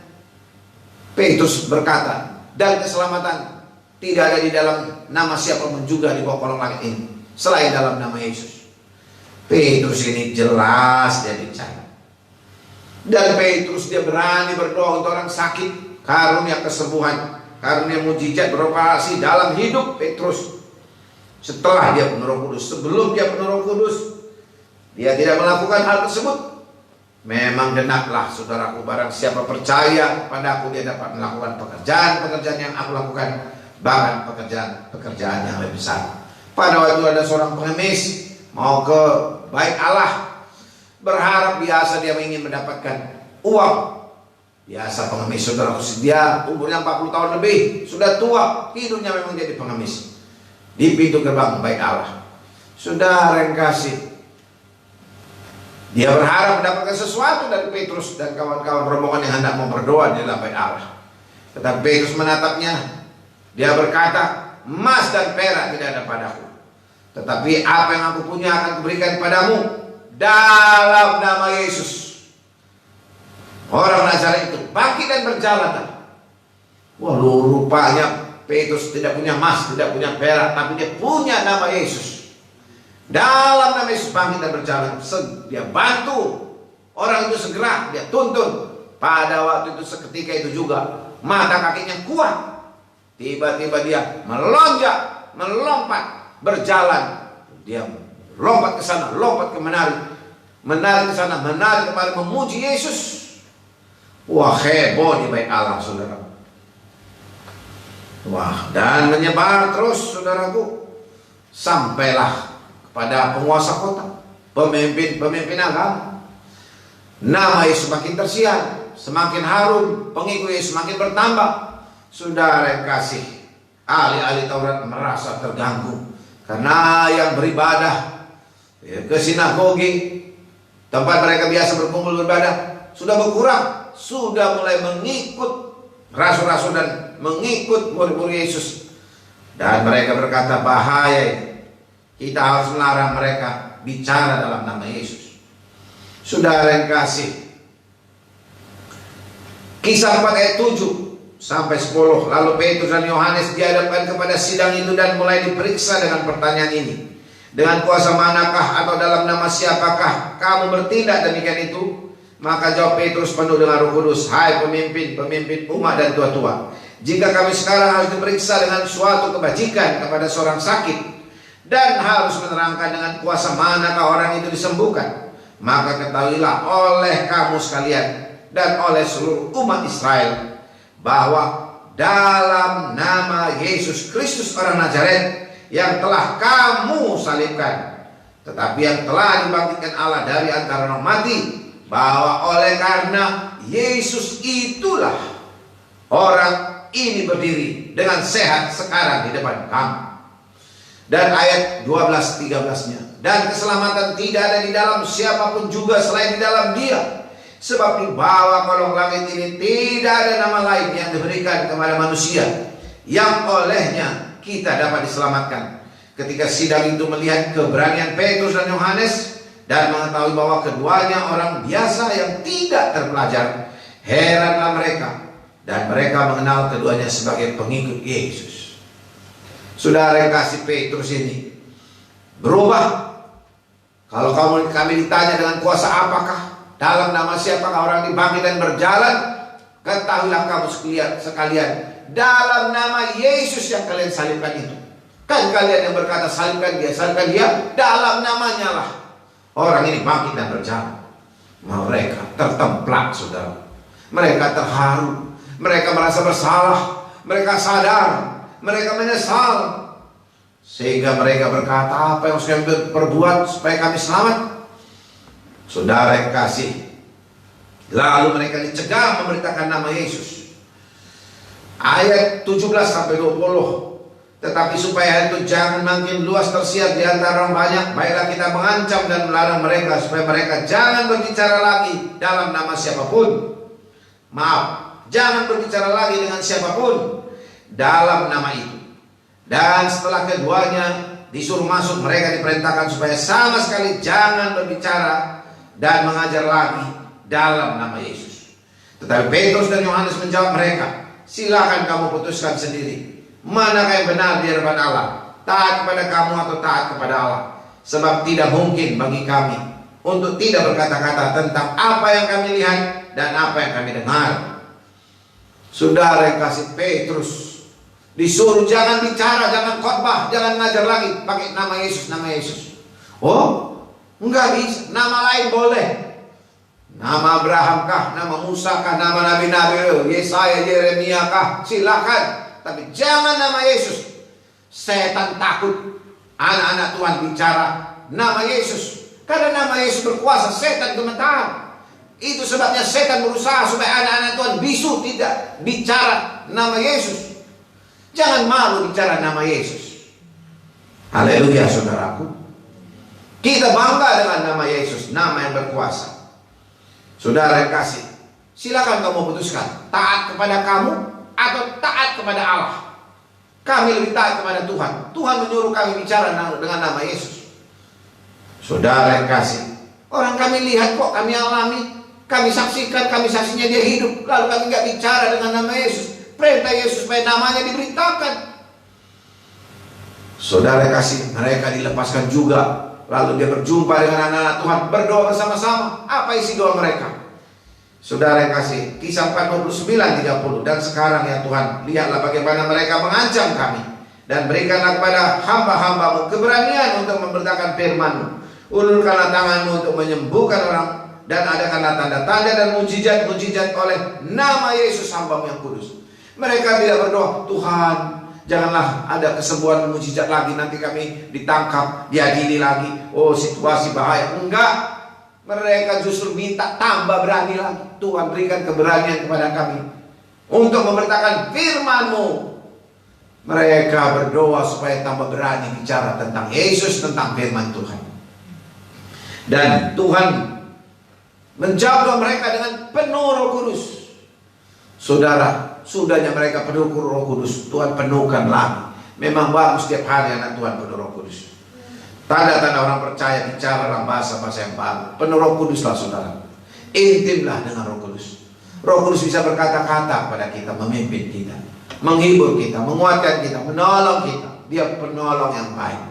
Petrus berkata, dan keselamatan tidak ada di dalam nama siapapun juga di bawah kolong langit ini selain dalam nama Yesus. Petrus ini jelas dia bicara. Dan Petrus dia berani berdoa untuk orang sakit, karunia kesembuhan, karunia mujizat beroperasi dalam hidup Petrus. Setelah dia penuh Roh Kudus, sebelum dia penuh Roh Kudus, dia tidak melakukan hal tersebut. Memang genaplah, saudaraku, barang siapa percaya padaku, dia dapat melakukan pekerjaan-pekerjaan yang aku lakukan, bahkan pekerjaan yang lebih besar. Pada waktu ada seorang pengemis mau ke bait Allah, berharap biasa dia ingin mendapatkan uang. Biasa pengemis, saudaraku, dia umurnya 40 tahun lebih, sudah tua, hidupnya memang jadi pengemis. Di pintu gerbang bait Allah, saudara yang kasih, dia berharap mendapatkan sesuatu dari Petrus dan kawan-kawan rombongan yang hendak mau berdoa di dalam bait Allah. Tetapi Petrus menatapnya. Dia berkata, emas dan perak tidak ada padaku, tetapi apa yang aku punya akan kuberikan padamu. Dalam nama Yesus, orang Nazaret itu, bangkit dan berjalanlah. Wah, rupanya Petrus tidak punya emas, tidak punya perak, tapi dia punya nama Yesus. Dalam nama Yesus, bangkit dan berjalan. Dia bantu orang itu, segera dia tuntun. Pada waktu itu, seketika itu juga, mata kakinya kuat. Tiba-tiba dia melonjak, melompat, berjalan. Dia lompat ke sana, lompat ke menari, menari ke sana, menari kemari, memuji Yesus. Wah, heboh di bait Allah, saudara. Wah, dan menyebar terus, saudaraku, sampailah kepada penguasa kota, pemimpin agama. Nama Yesus semakin tersiar, semakin harum, pengikut Yesus semakin bertambah. Saudara yang kasih, ahli-ahli Taurat merasa terganggu karena yang beribadah ke sinagogi, tempat mereka biasa berkumpul beribadah, sudah berkurang, sudah mulai mengikut rasul-rasul dan mengikut murid-murid Yesus. Dan mereka berkata, bahaya, kita harus melarang mereka bicara dalam nama Yesus. Saudara yang kasih, Kisah 4 ayat 7 sampai 10. Lalu Petrus dan Yohanes dihadapkan kepada sidang itu dan mulai diperiksa dengan pertanyaan ini. Dengan kuasa manakah atau dalam nama siapakah kamu bertindak demikian itu? Maka jawab Petrus penuh dengan Roh Kudus, hai pemimpin umat dan tua-tua, jika kami sekarang harus diperiksa dengan suatu kebajikan kepada seorang sakit, dan harus menerangkan dengan kuasa manakah orang itu disembuhkan, maka ketahuilah oleh kamu sekalian dan oleh seluruh umat Israel, bahwa dalam nama Yesus Kristus orang Nazaret yang telah kamu salibkan, tetapi yang telah dibangkitkan Allah dari antara orang mati, bahwa oleh karena Yesus itulah orang ini berdiri dengan sehat sekarang di depan kamu. Dan ayat 12-13-nya, dan keselamatan tidak ada di dalam siapapun juga selain di dalam Dia, sebab di bawah kolong langit ini tidak ada nama lain yang diberikan kepada manusia yang olehnya kita dapat diselamatkan. Ketika sidang itu melihat keberanian Petrus dan Yohanes dan mengetahui bahwa keduanya orang biasa yang tidak terpelajar, heranlah mereka, dan mereka mengenal keduanya sebagai pengikut Yesus. Saudara yang kasih, Petrus ini berubah. Kalau kami ditanya dengan kuasa apakah, dalam nama siapakah orang dibangkit dan berjalan, ketahuilah kamu sekalian, dalam nama Yesus yang kalian salibkan itu, Kan kalian yang berkata salibkan dia, dalam namanya lah orang ini bangkit dan berjalan. Mereka tertemplak, saudara. Mereka terharu, mereka merasa bersalah, mereka sadar, mereka menyesal, sehingga mereka berkata, apa yang harus kami perbuat supaya kami selamat? Saudara yang kasih, lalu mereka dicegah memberitakan nama Yesus. Ayat 17-20, tetapi supaya itu jangan makin luas tersiar di antara orang banyak, baiklah kita mengancam dan melarang mereka supaya mereka jangan berbicara lagi dalam nama siapapun. Maaf, jangan berbicara lagi dengan siapapun dalam nama itu. Dan setelah keduanya disuruh masuk, mereka diperintahkan supaya sama sekali jangan berbicara dan mengajar lagi dalam nama Yesus. Tetapi Petrus dan Yohanes menjawab mereka, silakan kamu putuskan sendiri, manakah yang benar di hadapan Allah, taat kepada kamu atau taat kepada Allah. Sebab tidak mungkin bagi kami untuk tidak berkata-kata tentang apa yang kami lihat dan apa yang kami dengar. Saudara yang kasih, Petrus disuruh jangan bicara, jangan khotbah, jangan ngajar lagi pakai nama Yesus, nama Yesus. Oh, enggak bisa, nama lain boleh. Nama Abraham kah, nama Musa kah, nama nabi-nabi, Yesaya, Yeremia kah, silakan. Tapi jangan nama Yesus. Setan takut anak-anak Tuhan bicara nama Yesus, karena nama Yesus berkuasa, setan gemetar. Itu sebabnya setan berusaha supaya anak-anak Tuhan bisu tidak bicara nama Yesus. Jangan malu bicara nama Yesus. Haleluya, saudaraku. Kita bangga dengan nama Yesus, nama yang berkuasa. Saudara yang kasih, silakan kamu putuskan, taat kepada kamu atau taat kepada Allah. Kami lebih taat kepada Tuhan. Tuhan menyuruh kami bicara dengan nama Yesus. Saudara yang kasih, orang kami lihat kok, kami alami, kami saksikan, kami saksinya dia hidup, lalu kami nggak bicara dengan nama Yesus. Perintah Yesus supaya namanya diberitakan. Saudara kasih, mereka dilepaskan juga. Lalu dia berjumpa dengan anak-anak Tuhan, berdoa bersama-sama. Apa isi doa mereka? Saudara yang kasih, Kisah 49:30. Dan sekarang ya Tuhan, lihatlah bagaimana mereka mengancam kami, dan berikanlah kepada hamba-hambamu keberanian untuk memberitakan firman-Mu. Ulurkanlah tangan-Mu untuk menyembuhkan orang, dan adakanlah tanda-tanda dan mujizat-mujizat oleh nama Yesus hamba-Mu yang kudus. Mereka tidak berdoa, Tuhan janganlah ada kesembuhan mujizat lagi, nanti kami ditangkap, diadili lagi, oh situasi bahaya. Enggak, mereka justru minta tambah berani lagi. Tuhan berikan keberanian kepada kami untuk memberitakan firman-Mu. Mereka berdoa supaya tambah berani bicara tentang Yesus, tentang firman Tuhan. Dan Tuhan menjawab mereka dengan penuh Roh Kudus. Saudara, sudahnya mereka penuh Roh Kudus, Tuhan penuhkan lagi. Memang bagus setiap hari anak Tuhan penuh Roh Kudus. Tanda-tanda orang percaya bicara dalam bahasa-bahasa yang baru. Penuh Roh Kuduslah saudara. Intimlah dengan Roh Kudus. Roh Kudus bisa berkata-kata kepada kita, memimpin kita, menghibur kita, menguatkan kita, menolong kita. Dia penolong yang baik.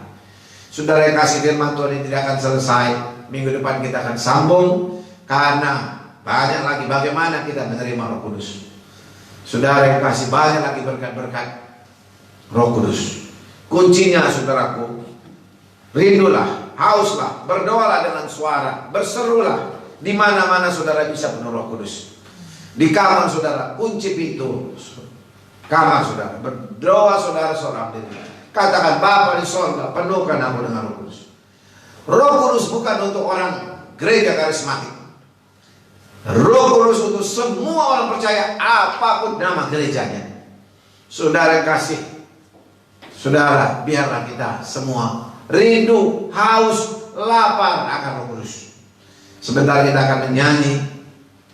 Saudara yang kasih, firman Tuhan ini tidak akan selesai. Minggu depan kita akan sambung, karena banyak lagi bagaimana kita menerima Roh Kudus. Saudara yang kasih, banyak lagi berkat-berkat Roh Kudus. Kuncinya saudaraku, rindulah, hauslah, berdoalah dengan suara, berserulah. Di mana-mana saudara bisa penuh Roh Kudus. Di kamar saudara, kunci pintu kamar saudara, berdoa saudara seorang diri. Katakan, Bapa di sorga, penuhkan aku dengan Roh Kudus. Roh Kudus bukan untuk orang gereja karismatik. Roh Kudus untuk semua orang percaya, apapun nama gerejanya. Saudara kasih, saudara, biarlah kita semua rindu, haus, lapar akan Roh Kudus. Sebentar kita akan menyanyi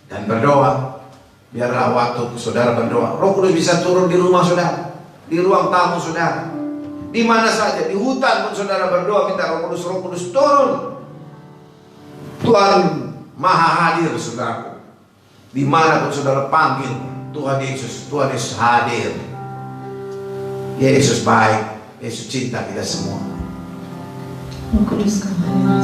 dan berdoa. Biarlah waktu saudara berdoa, Roh Kudus bisa turun di rumah saudara, di ruang tamu saudara, di mana saja, di hutan pun saudara berdoa, minta Roh Kudus turun. Tuhan Maha hadir saudaraku. Dimanapun saudara panggil Tuhan Yesus hadir. Yesus baik, Yesus cinta kita semua. Roh Kudus kembali.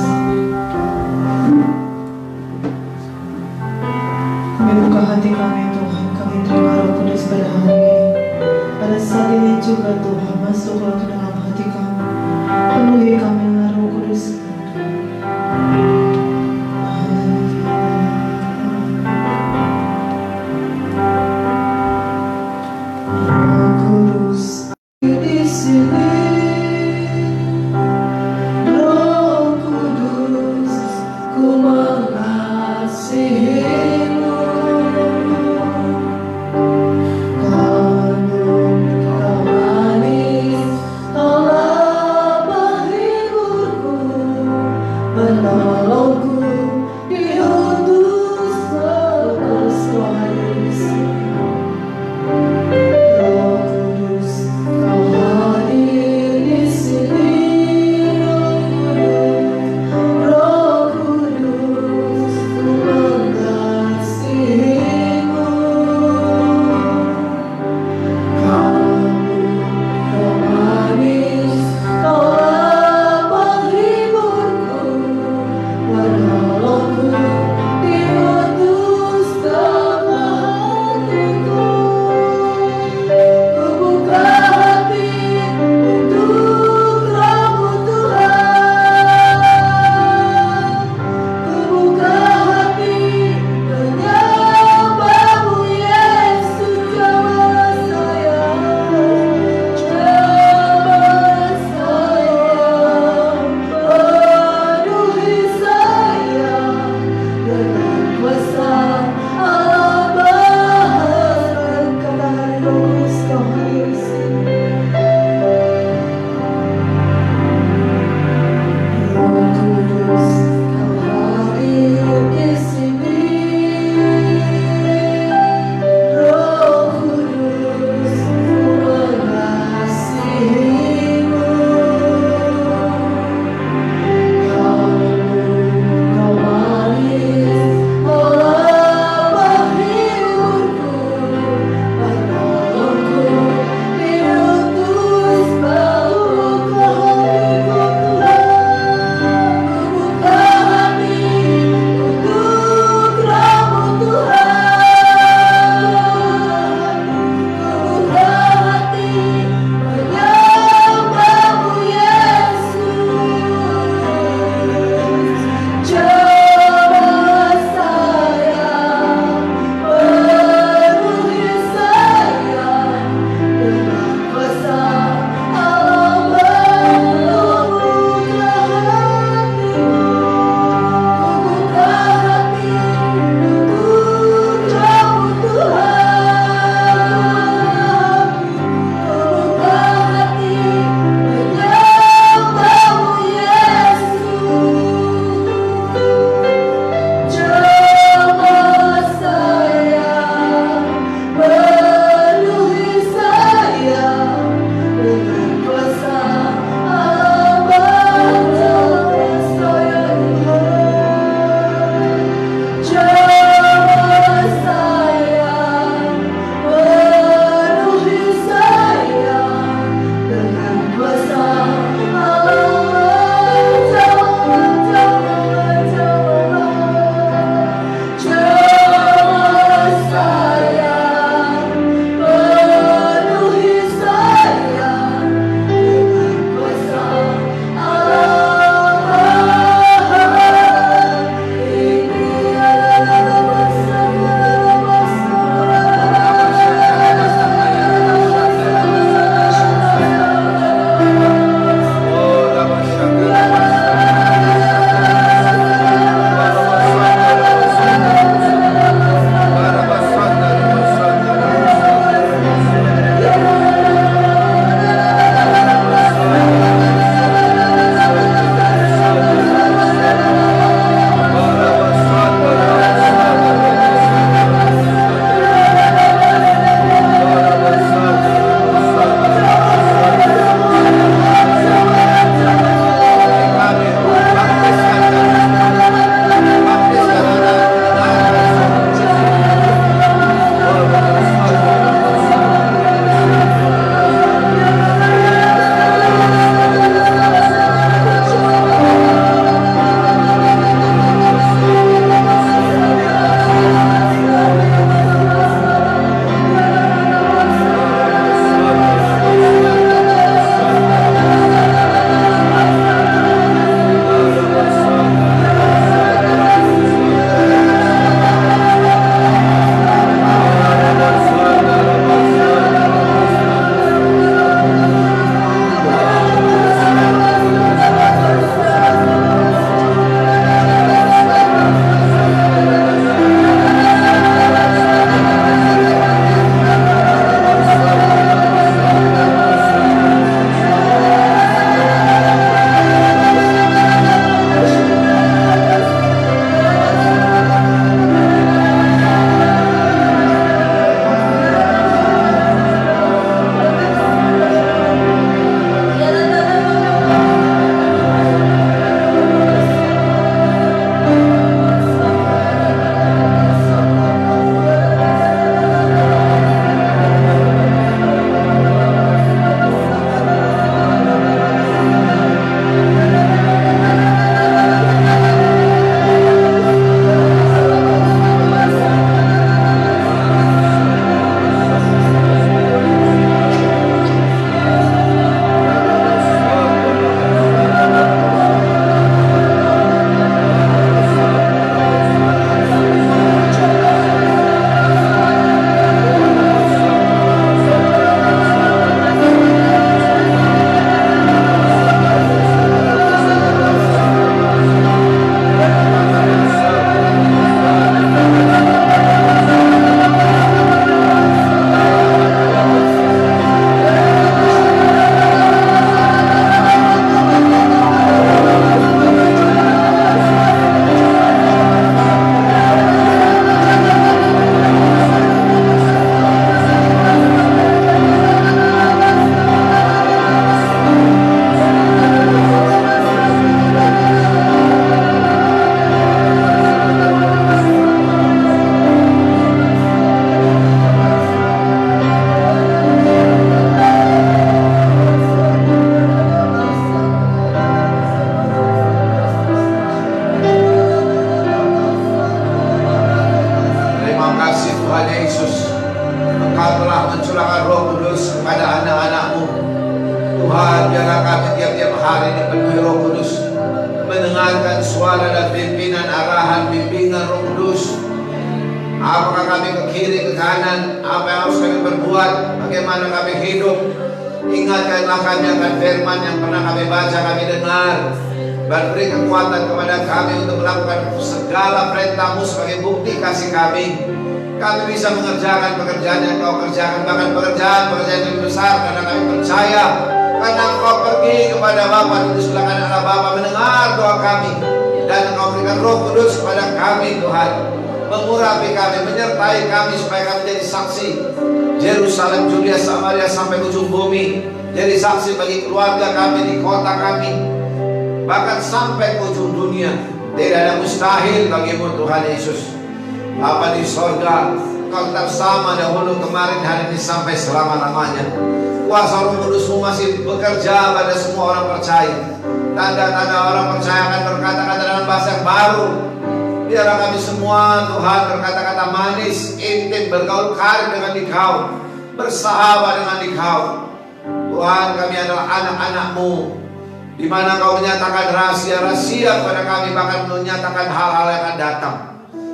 Kami buka hati kami Tuhan, kami terima Roh Kudus pada hari ini. Pada saat ini juga Tuhan, masuklah ke dalam hati kami. Penuhi kami dengan Roh Kudus. Roh Kudus di sini. Roh Kudus, ku mengasihimu. Kandung kau manis, kaulah penghiburku. Tuhan, biarlah kami tiap-tiap hari dipenuhi Roh Kudus, mendengarkan suara dan pimpinan arahan bimbingan Roh Kudus. Apakah kami ke kiri, ke kanan, apa yang harus kami perbuat, bagaimana kami hidup. Ingatkanlah kami akan firman yang pernah kami baca, kami dengar, dan beri kekuatan kepada kami untuk melakukan segala perintah-Mu sebagai bukti kasih kami. Kami bisa mengerjakan pekerjaan yang Kau kerjakan, bahkan pekerjaan yang besar, karena kami percaya, karena Engkau pergi kepada Bapa di sebelah kanan Allah Bapa, mendengar doa kami, dan Engkau berikan Roh Kudus kepada kami Tuhan, mengurapi kami, menyertai kami supaya kami jadi saksi Yerusalem, Judea, Samaria sampai ujung bumi, jadi saksi bagi keluarga kami di kota kami, bahkan sampai ke ujung dunia. Tidak ada mustahil bagimu Tuhan Yesus. Bapa di sorga, Kau tetap sama dahulu, kemarin, hari ini, sampai selama-lamanya. Kuasa Roh Kudus-Mu masih bekerja pada semua orang percaya. Tanda-tanda orang percaya akan berkata-kata dalam bahasa yang baru. Biarlah kami semua Tuhan berkata-kata manis, intim, bergaul karib dengan Engkau, bersahabat dengan Engkau. Tuhan, kami adalah anak-anak-Mu, di mana Kau menyatakan rahasia-rahasia kepada kami, bahkan menyatakan hal-hal yang akan datang.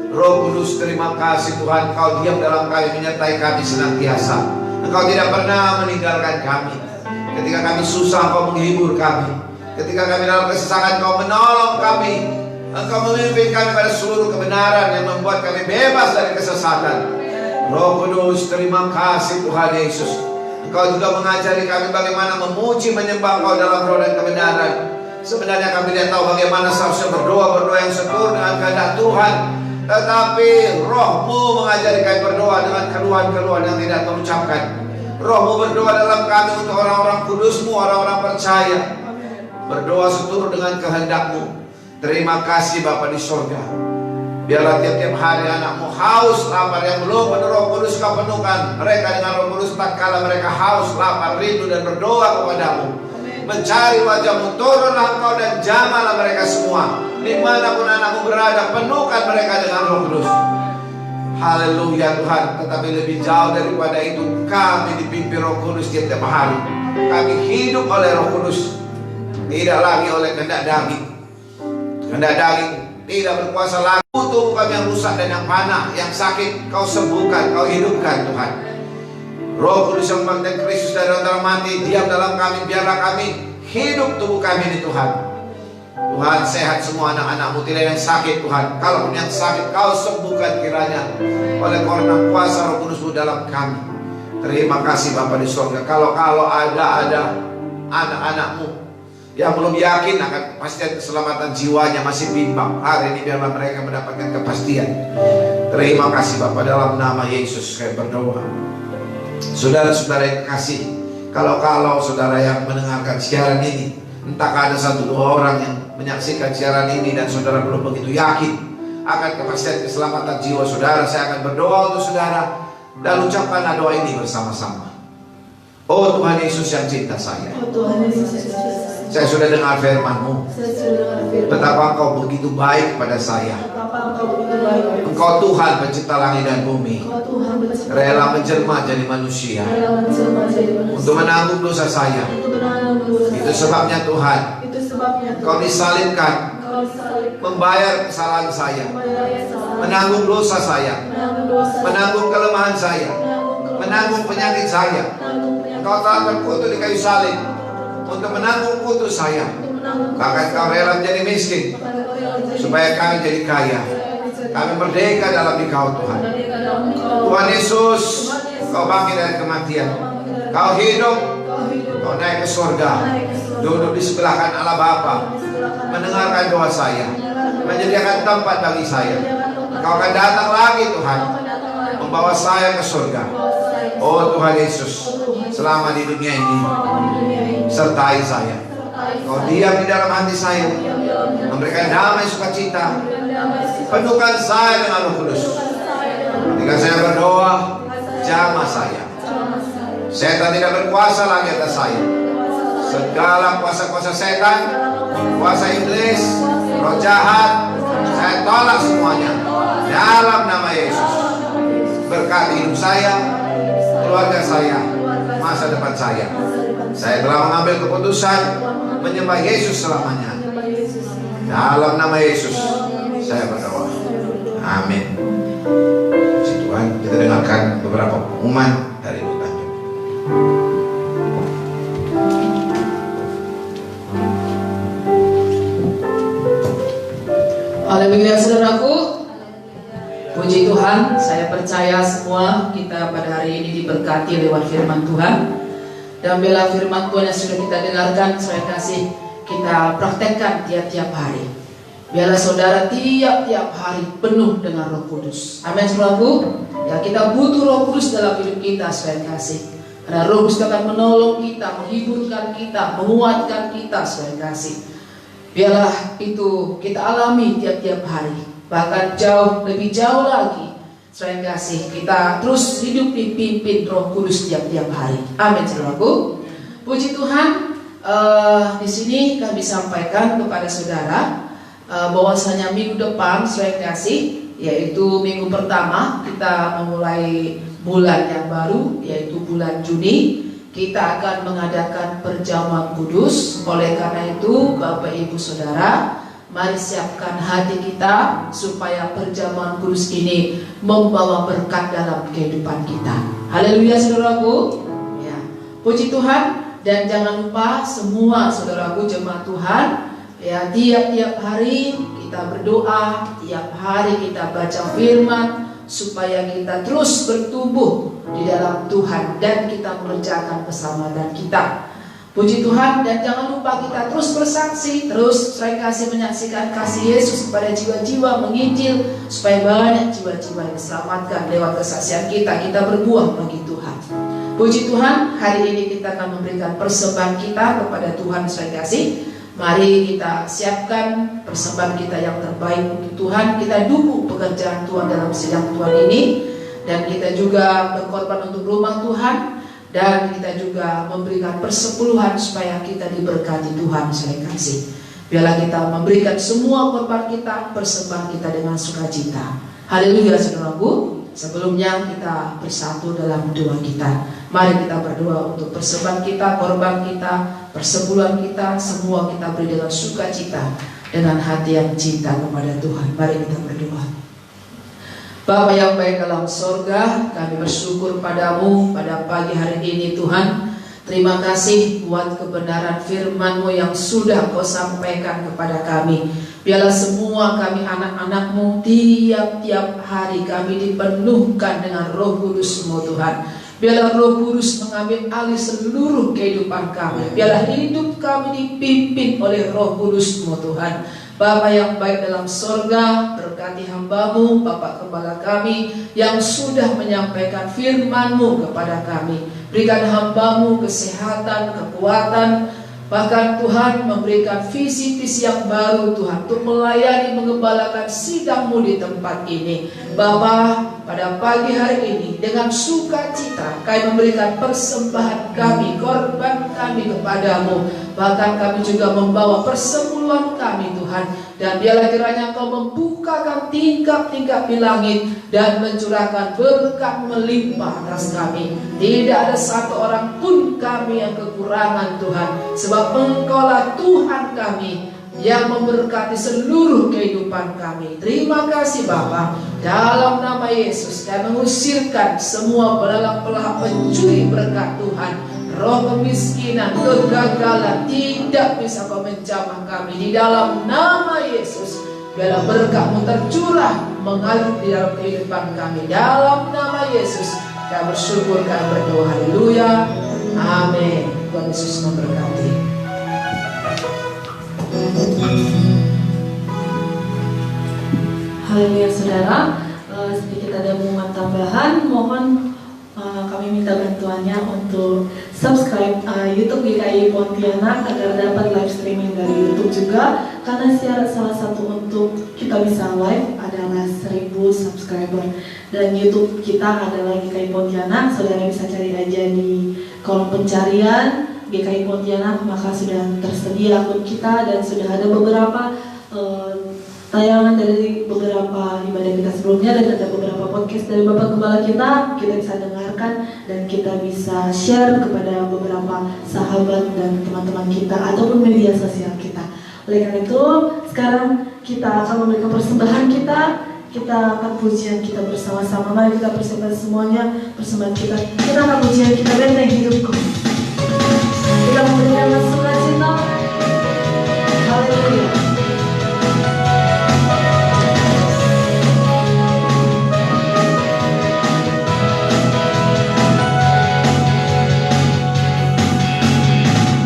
Roh Kudus, terima kasih Tuhan, Kau diam dalam kami, menyertai kami senantiasa. Engkau tidak pernah meninggalkan kami. Ketika kami susah, Kau menghibur kami. Ketika kami dalam kesesakan, Kau menolong kami. Engkau memimpin kami pada seluruh kebenaran yang membuat kami bebas dari kesesatan. Roh Kudus, terima kasih Tuhan Yesus. Engkau juga mengajari kami bagaimana memuji, menyembah Kau dalam roh dan kebenaran. Sebenarnya kami tidak tahu bagaimana seharusnya berdoa yang seturut dengan kehendak Tuhan. Tetapi Roh-Mu mengajari kami berdoa dengan keluhan-keluhan yang tidak terucapkan. Roh-Mu berdoa dalam kami untuk orang-orang kudus-Mu, orang-orang percaya. Berdoa seturut dengan kehendak-Mu. Terima kasih Bapa di sorga. Biarlah tiap-tiap hari anak-Mu haus lapar, yang belum penuh Roh Kudus Kau penuhkan mereka dengan Roh Kudus, tak kala mereka haus lapar, rindu dan berdoa kepada-Mu, mencari wajah-Mu. Turunlah Engkau dan jamahlah mereka semua, dimanapun anak-Mu berada, penuhkan mereka dengan Roh Kudus. Haleluya Tuhan. Tetapi lebih jauh daripada itu, kami dipimpin Roh Kudus tiap-tiap hari. Kami hidup oleh Roh Kudus, tidak lagi oleh kehendak daging. Kehendak daging tidak berkuasa lagi. Tubuh kami yang rusak dan yang panah, yang sakit, Kau sembuhkan, Kau hidupkan Tuhan. Roh Kudus yang membangkitkan Kristus dari antara mati, diam dalam kami. Biarlah kami hidup tubuh kami ini Tuhan. Tuhan, sehat semua anak-anak-Mu, tidak yang sakit Tuhan. Kalaupun yang sakit, Kau sembuhkan kiranya oleh karena kuasa Roh Kudus-Mu dalam kami. Terima kasih Bapa di surga. Kalau ada anak-anak-Mu yang belum yakin akan kepastian keselamatan jiwanya, masih bimbang, hari ini biarlah mereka mendapatkan kepastian. Terima kasih Bapa, dalam nama Yesus saya berdoa. Saudara-saudara yang kasih, kalau saudara yang mendengarkan siaran ini, entah ada 1-2 orang yang menyaksikan siaran ini dan saudara belum begitu yakin akan kepastian keselamatan jiwa saudara, saya akan berdoa untuk saudara dan ucapkanlah doa ini bersama-sama. Oh Tuhan Yesus yang cinta saya, Oh Tuhan Yesus, saya sudah dengar firman-Mu, betapa Engkau begitu baik kepada saya. Engkau Tuhan pencipta langit dan bumi, rela menjelma jadi manusia untuk menanggung dosa saya. Itu sebabnya Tuhan, Engkau disalibkan, membayar kesalahan saya, menanggung dosa saya, menanggung kelemahan saya, menanggung penyakit saya. Engkau telah terkutuk di kayu salib untuk menanggung kutuk saya. Bahkan Kau rela menjadi miskin supaya kami jadi kaya. Kami merdeka dalam Engkau Tuhan. Tuhan Yesus, Kau bangkit dari kematian, Kau hidup, Kau naik ke surga, duduk di sebelah kanan Allah Bapa, mendengarkan doa saya, menyediakan tempat bagi saya. Kau akan datang lagi Tuhan, membawa saya ke surga. Oh Tuhan Yesus, selama di dunia ini, sertai saya. Kau diam di dalam hati saya, memberikan damai sukacita, penuhkan saya dengan Roh Kudus. Ketika saya berdoa, jamah saya. Setan tidak berkuasa lagi atas saya. Segala kuasa-kuasa setan, kuasa iblis, roh jahat, saya tolak semuanya dalam nama Yesus. Berkati hidup saya, keluarga saya, masa depan saya. Saya telah mengambil keputusan menyembah Yesus selamanya. Dalam nama Yesus saya berdoa. Amin. Puji Tuhan. Kita dengarkan beberapa pengumuman dari Ibu Tanjung. Haleluya saudaraku. Puji Tuhan, saya percaya semua kita pada hari ini diberkati lewat firman Tuhan. Dan bila firman Tuhan yang sudah kita dengarkan, saya kasih kita praktekkan tiap-tiap hari. Biarlah saudara tiap-tiap hari penuh dengan Roh Kudus. Amin saudaraku. Ya, kita butuh Roh Kudus dalam hidup kita, saya kasih. Karena Roh Kudus akan menolong kita, menghiburkan kita, menguatkan kita, saya kasih. Biarlah itu kita alami tiap-tiap hari. Bahkan lebih jauh lagi, saya kasih kita terus hidup dipimpin Roh Kudus tiap-tiap hari. Amin saudaraku. Puji Tuhan. Di sini kami sampaikan kepada saudara bahwasanya minggu depan saya kasih, yaitu minggu pertama kita memulai bulan yang baru, yaitu bulan Juni. Kita akan mengadakan perjamuan kudus. Oleh karena itu Bapak Ibu Saudara, mari siapkan hati kita supaya perjamuan kudus ini membawa berkat dalam kehidupan kita. Haleluya saudaraku. Ya, puji Tuhan. Dan jangan lupa semua saudaraku jemaat Tuhan, ya, tiap-tiap hari kita berdoa, tiap hari kita baca firman supaya kita terus bertumbuh di dalam Tuhan dan kita mengerjakan keselamatan kita. Puji Tuhan. Dan jangan lupa kita terus bersaksi, terus saya kasih menyaksikan kasih Yesus kepada jiwa-jiwa, menginjil supaya banyak jiwa-jiwa yang diselamatkan lewat kesaksian kita. Kita berbuah bagi Tuhan. Puji Tuhan, hari ini kita akan memberikan persembahan kita kepada Tuhan saya kasih. Mari kita siapkan persembahan kita yang terbaik untuk Tuhan. Kita dukung pekerjaan Tuhan dalam sidang Tuhan ini. Dan kita juga berkorban untuk rumah Tuhan. Dan kita juga memberikan persepuluhan supaya kita diberkati Tuhan saya kasih. Biarlah kita memberikan semua korban kita, persembahan kita dengan sukacita. Haleluya saudaraku. Sebelumnya kita bersatu dalam doa kita. Mari kita berdoa untuk persembahan kita, korban kita, persepuluhan kita, semua kita beri dengan sukacita, dengan hati yang cinta kepada Tuhan. Mari kita berdoa. Bapa yang baik dalam sorga, kami bersyukur padamu pada pagi hari ini Tuhan. Terima kasih buat kebenaran firman-Mu yang sudah Kau sampaikan kepada kami. Biarlah semua kami anak-anak-Mu tiap-tiap hari kami dipenuhkan dengan Roh Kudus-Mu Tuhan. Biarlah Roh Kudus mengambil alih seluruh kehidupan kami. Biarlah hidup kami dipimpin oleh Roh Kudus-Mu Tuhan. Bapa yang baik dalam sorga, berkati hamba-Mu, Bapak Gembala kami yang sudah menyampaikan firman-Mu kepada kami. Berikan hamba-Mu kesehatan, kekuatan, bahkan Tuhan memberikan visi-visi yang baru Tuhan untuk melayani, mengembalakan sidang-Mu di tempat ini. Bapa, pada pagi hari ini dengan sukacita kami memberikan persembahan kami, korban kami kepadamu. Bahkan kami juga membawa persepuluhan kami Tuhan. Dan biarlah kiranya Engkau membukakan tingkap-tingkap di langit dan mencurahkan berkat melimpah atas kami. Tidak ada satu orang pun kami yang kekurangan Tuhan. Sebab Engkaulah Tuhan kami yang memberkati seluruh kehidupan kami. Terima kasih Bapa. Dalam nama Yesus kami mengusirkan semua pelak-pelak pencuri berkat Tuhan. Roh kemiskinan, kegagalan tidak bisa Kau menjamah kami. Di dalam nama Yesus biarlah berkat-Mu tercurah mengalir di dalam kehidupan kami. Dalam nama Yesus kami bersyukur, kami berdoa. Haleluya. Amin. Tuhan Yesus memberkati. Haleluya saudara. Sedikit ada pengumuman tambahan. Mohon kami minta bantuannya untuk subscribe YouTube GKI Pontianak agar dapat live streaming dari YouTube juga. Karena syarat salah satu untuk kita bisa live adalah 1000 subscriber. Dan YouTube kita adalah GKI Pontianak. Saudara bisa cari aja di kolom pencarian GKI Pontianak, maka sudah tersedia akun kita dan sudah ada beberapa tayangan dari beberapa ibadah kita sebelumnya, dan ada beberapa podcast dari Bapak Gembala kita bisa dengarkan dan kita bisa share kepada beberapa sahabat dan teman-teman kita ataupun media sosial kita. Oleh karena itu, sekarang kita akan memberikan persembahan kita akan pujian kita bersama-sama. Mari kita persiapkan semuanya persembahan kita akan pujian kita, Benteng Hidupku. Kita memberikan sukacita. Haleluya.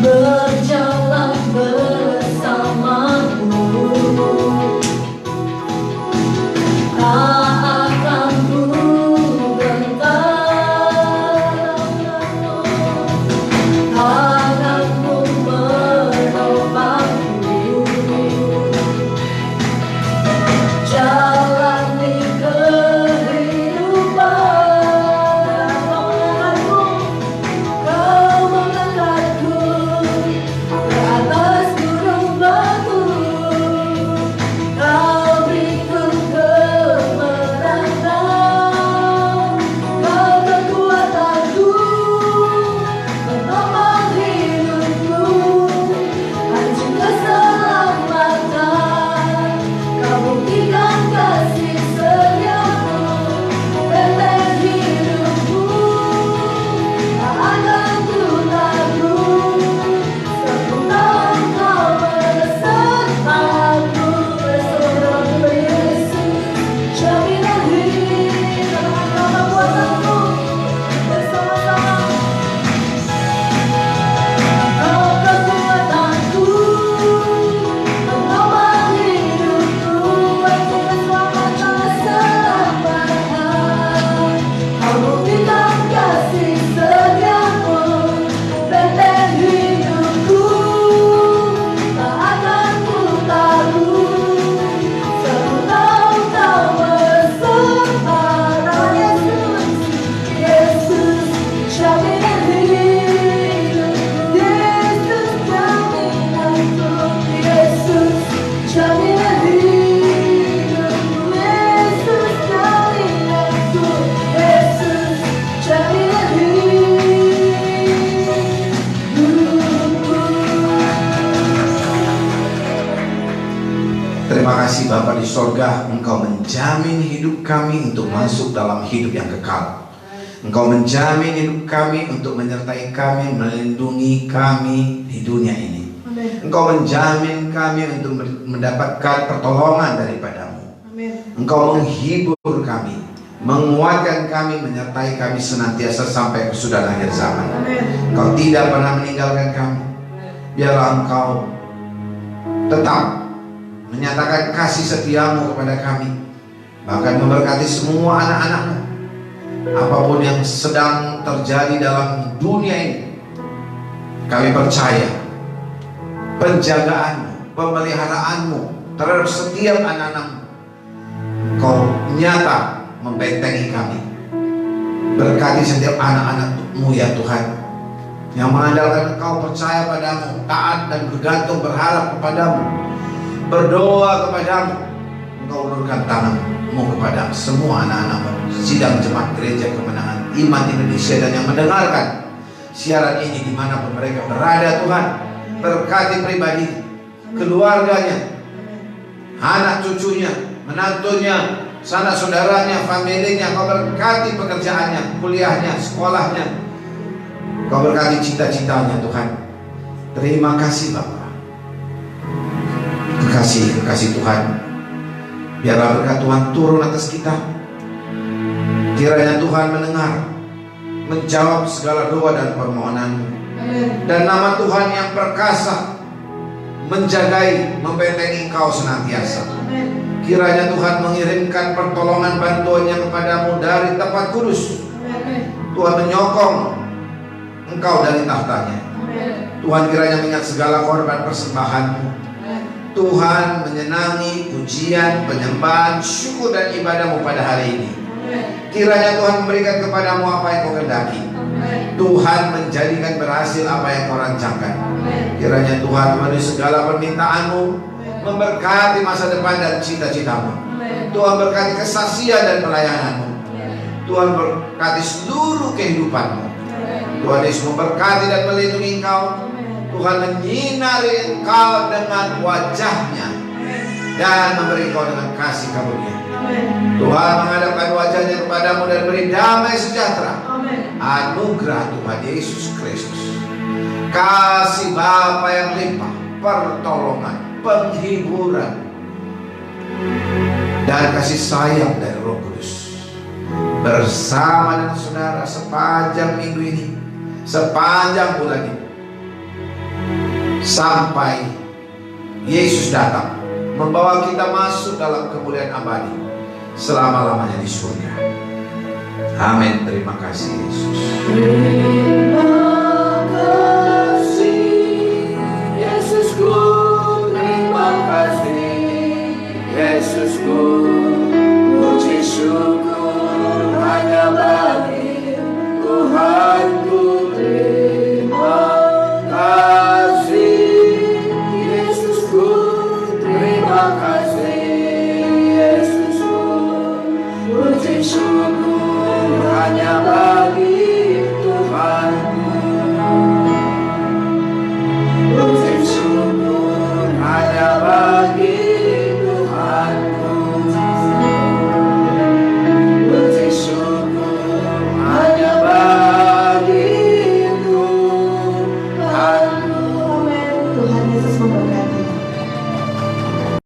Berjalan bersamamu, tak akan ku gentar, tanganmu menopangku, jalani kehidupan. Kau mengangkatku ke atas gunung batu, kau berikan kemenangan, kau kekuatanku, penopang hidupku, anjing keselamatan, kau buktikan kasih setiamu, benteng hidupku, tak akan ku takut. Sempurna Engkau besertaku, bersamaku Yesus, jaminan hidup dalam kuasamu, bersama-sama. Kau kekuatanku, penopang hidupku, anjing keselamatan, kau buktikan kasih setiamu, benteng hidupku, tak akan ku takut. Sempurna Engkau beserta. Yesus, jaminan hidup. Yesus, jaminanku. Yesus, jaminan hidup. Yesus, jaminanku. Yesus, jaminan hidupku. Terima kasih Bapa di sorga, Engkau menjamin hidup kami untuk masuk dalam hidup yang kekal. Engkau menjamin hidup kami untuk menyertai kami, melindungi kami di dunia ini. Amin. Engkau menjamin kami untuk mendapatkan pertolongan daripadamu. Amin. Engkau menghibur kami, menguatkan kami, menyertai kami senantiasa sampai kesudahan akhir zaman. Amin. Engkau tidak pernah meninggalkan kami. Biarlah Engkau tetap menyatakan kasih setiamu kepada kami, bahkan memberkati semua anak-anakmu. Apapun yang sedang terjadi dalam dunia ini, kami percaya penjagaanmu, pemeliharaanmu terhadap setiap anak-anakmu. Kau nyata membentengi kami. Berkati setiap anak-anakmu ya Tuhan, yang mengandalkan Engkau, percaya padamu, taat dan bergantung berharap kepadamu, berdoa kepadamu. Engkau ulurkan tanganmu kepada semua anak-anak sidang jemaat gereja Kemenangan Iman Indonesia dan yang mendengarkan siaran ini dimanapun mereka berada. Tuhan, berkati pribadi, keluarganya, anak cucunya, menantunya, sanak saudaranya, familinya. Kau berkati pekerjaannya, kuliahnya, sekolahnya. Kau berkati cita-citanya Tuhan. Terima kasih Bapa. Kekasih Tuhan, biarlah berkat Tuhan turun atas kita. Kiranya Tuhan mendengar, menjawab segala doa dan permohonanmu. Dan nama Tuhan yang perkasa menjagai, membentengi Engkau senantiasa. Kiranya Tuhan mengirimkan pertolongan bantuannya kepadamu dari tempat kudus. Tuhan menyokong Engkau dari tahtanya. Tuhan kiranya mengingat segala korban persembahanmu. Tuhan menyenangi pujian, penyembahan, syukur dan ibadahmu pada hari ini. Kiranya Tuhan memberikan kepadamu apa yang kau kehendaki. Tuhan menjadikan berhasil apa yang kau rancangkan. Kiranya Tuhan memenuhi segala permintaanmu memberkati masa depan dan cita-citamu. Amin. Tuhan berkati kesaksian dan pelayananmu. Amin. Tuhan berkati seluruh kehidupanmu. Amin. Tuhan Yesus memberkati dan melindungi engkau. Tuhan menyinari engkau dengan wajahnya dan memberi engkau dengan kasih karunia. Amin. Tuhan menghadapkan wajahnya kepadamu dan beri damai sejahtera. Amin. Anugerah Tuhan Yesus Kristus, kasih Bapa yang limpah, pertolongan, penghiburan, dan kasih sayang dari Roh Kudus bersama dengan saudara sepanjang minggu ini, sepanjang bulan ini, sampai Yesus datang membawa kita masuk dalam kemuliaan abadi selama-lamanya di surga. Amin. Terima kasih Yesus. Terima kasih Yesusku, terima kasih Yesusku, puji syukur hanya bagi Tuhanku. Terima kasih Yesusku, terima kasih Yesusku, puji syukur hanya bagi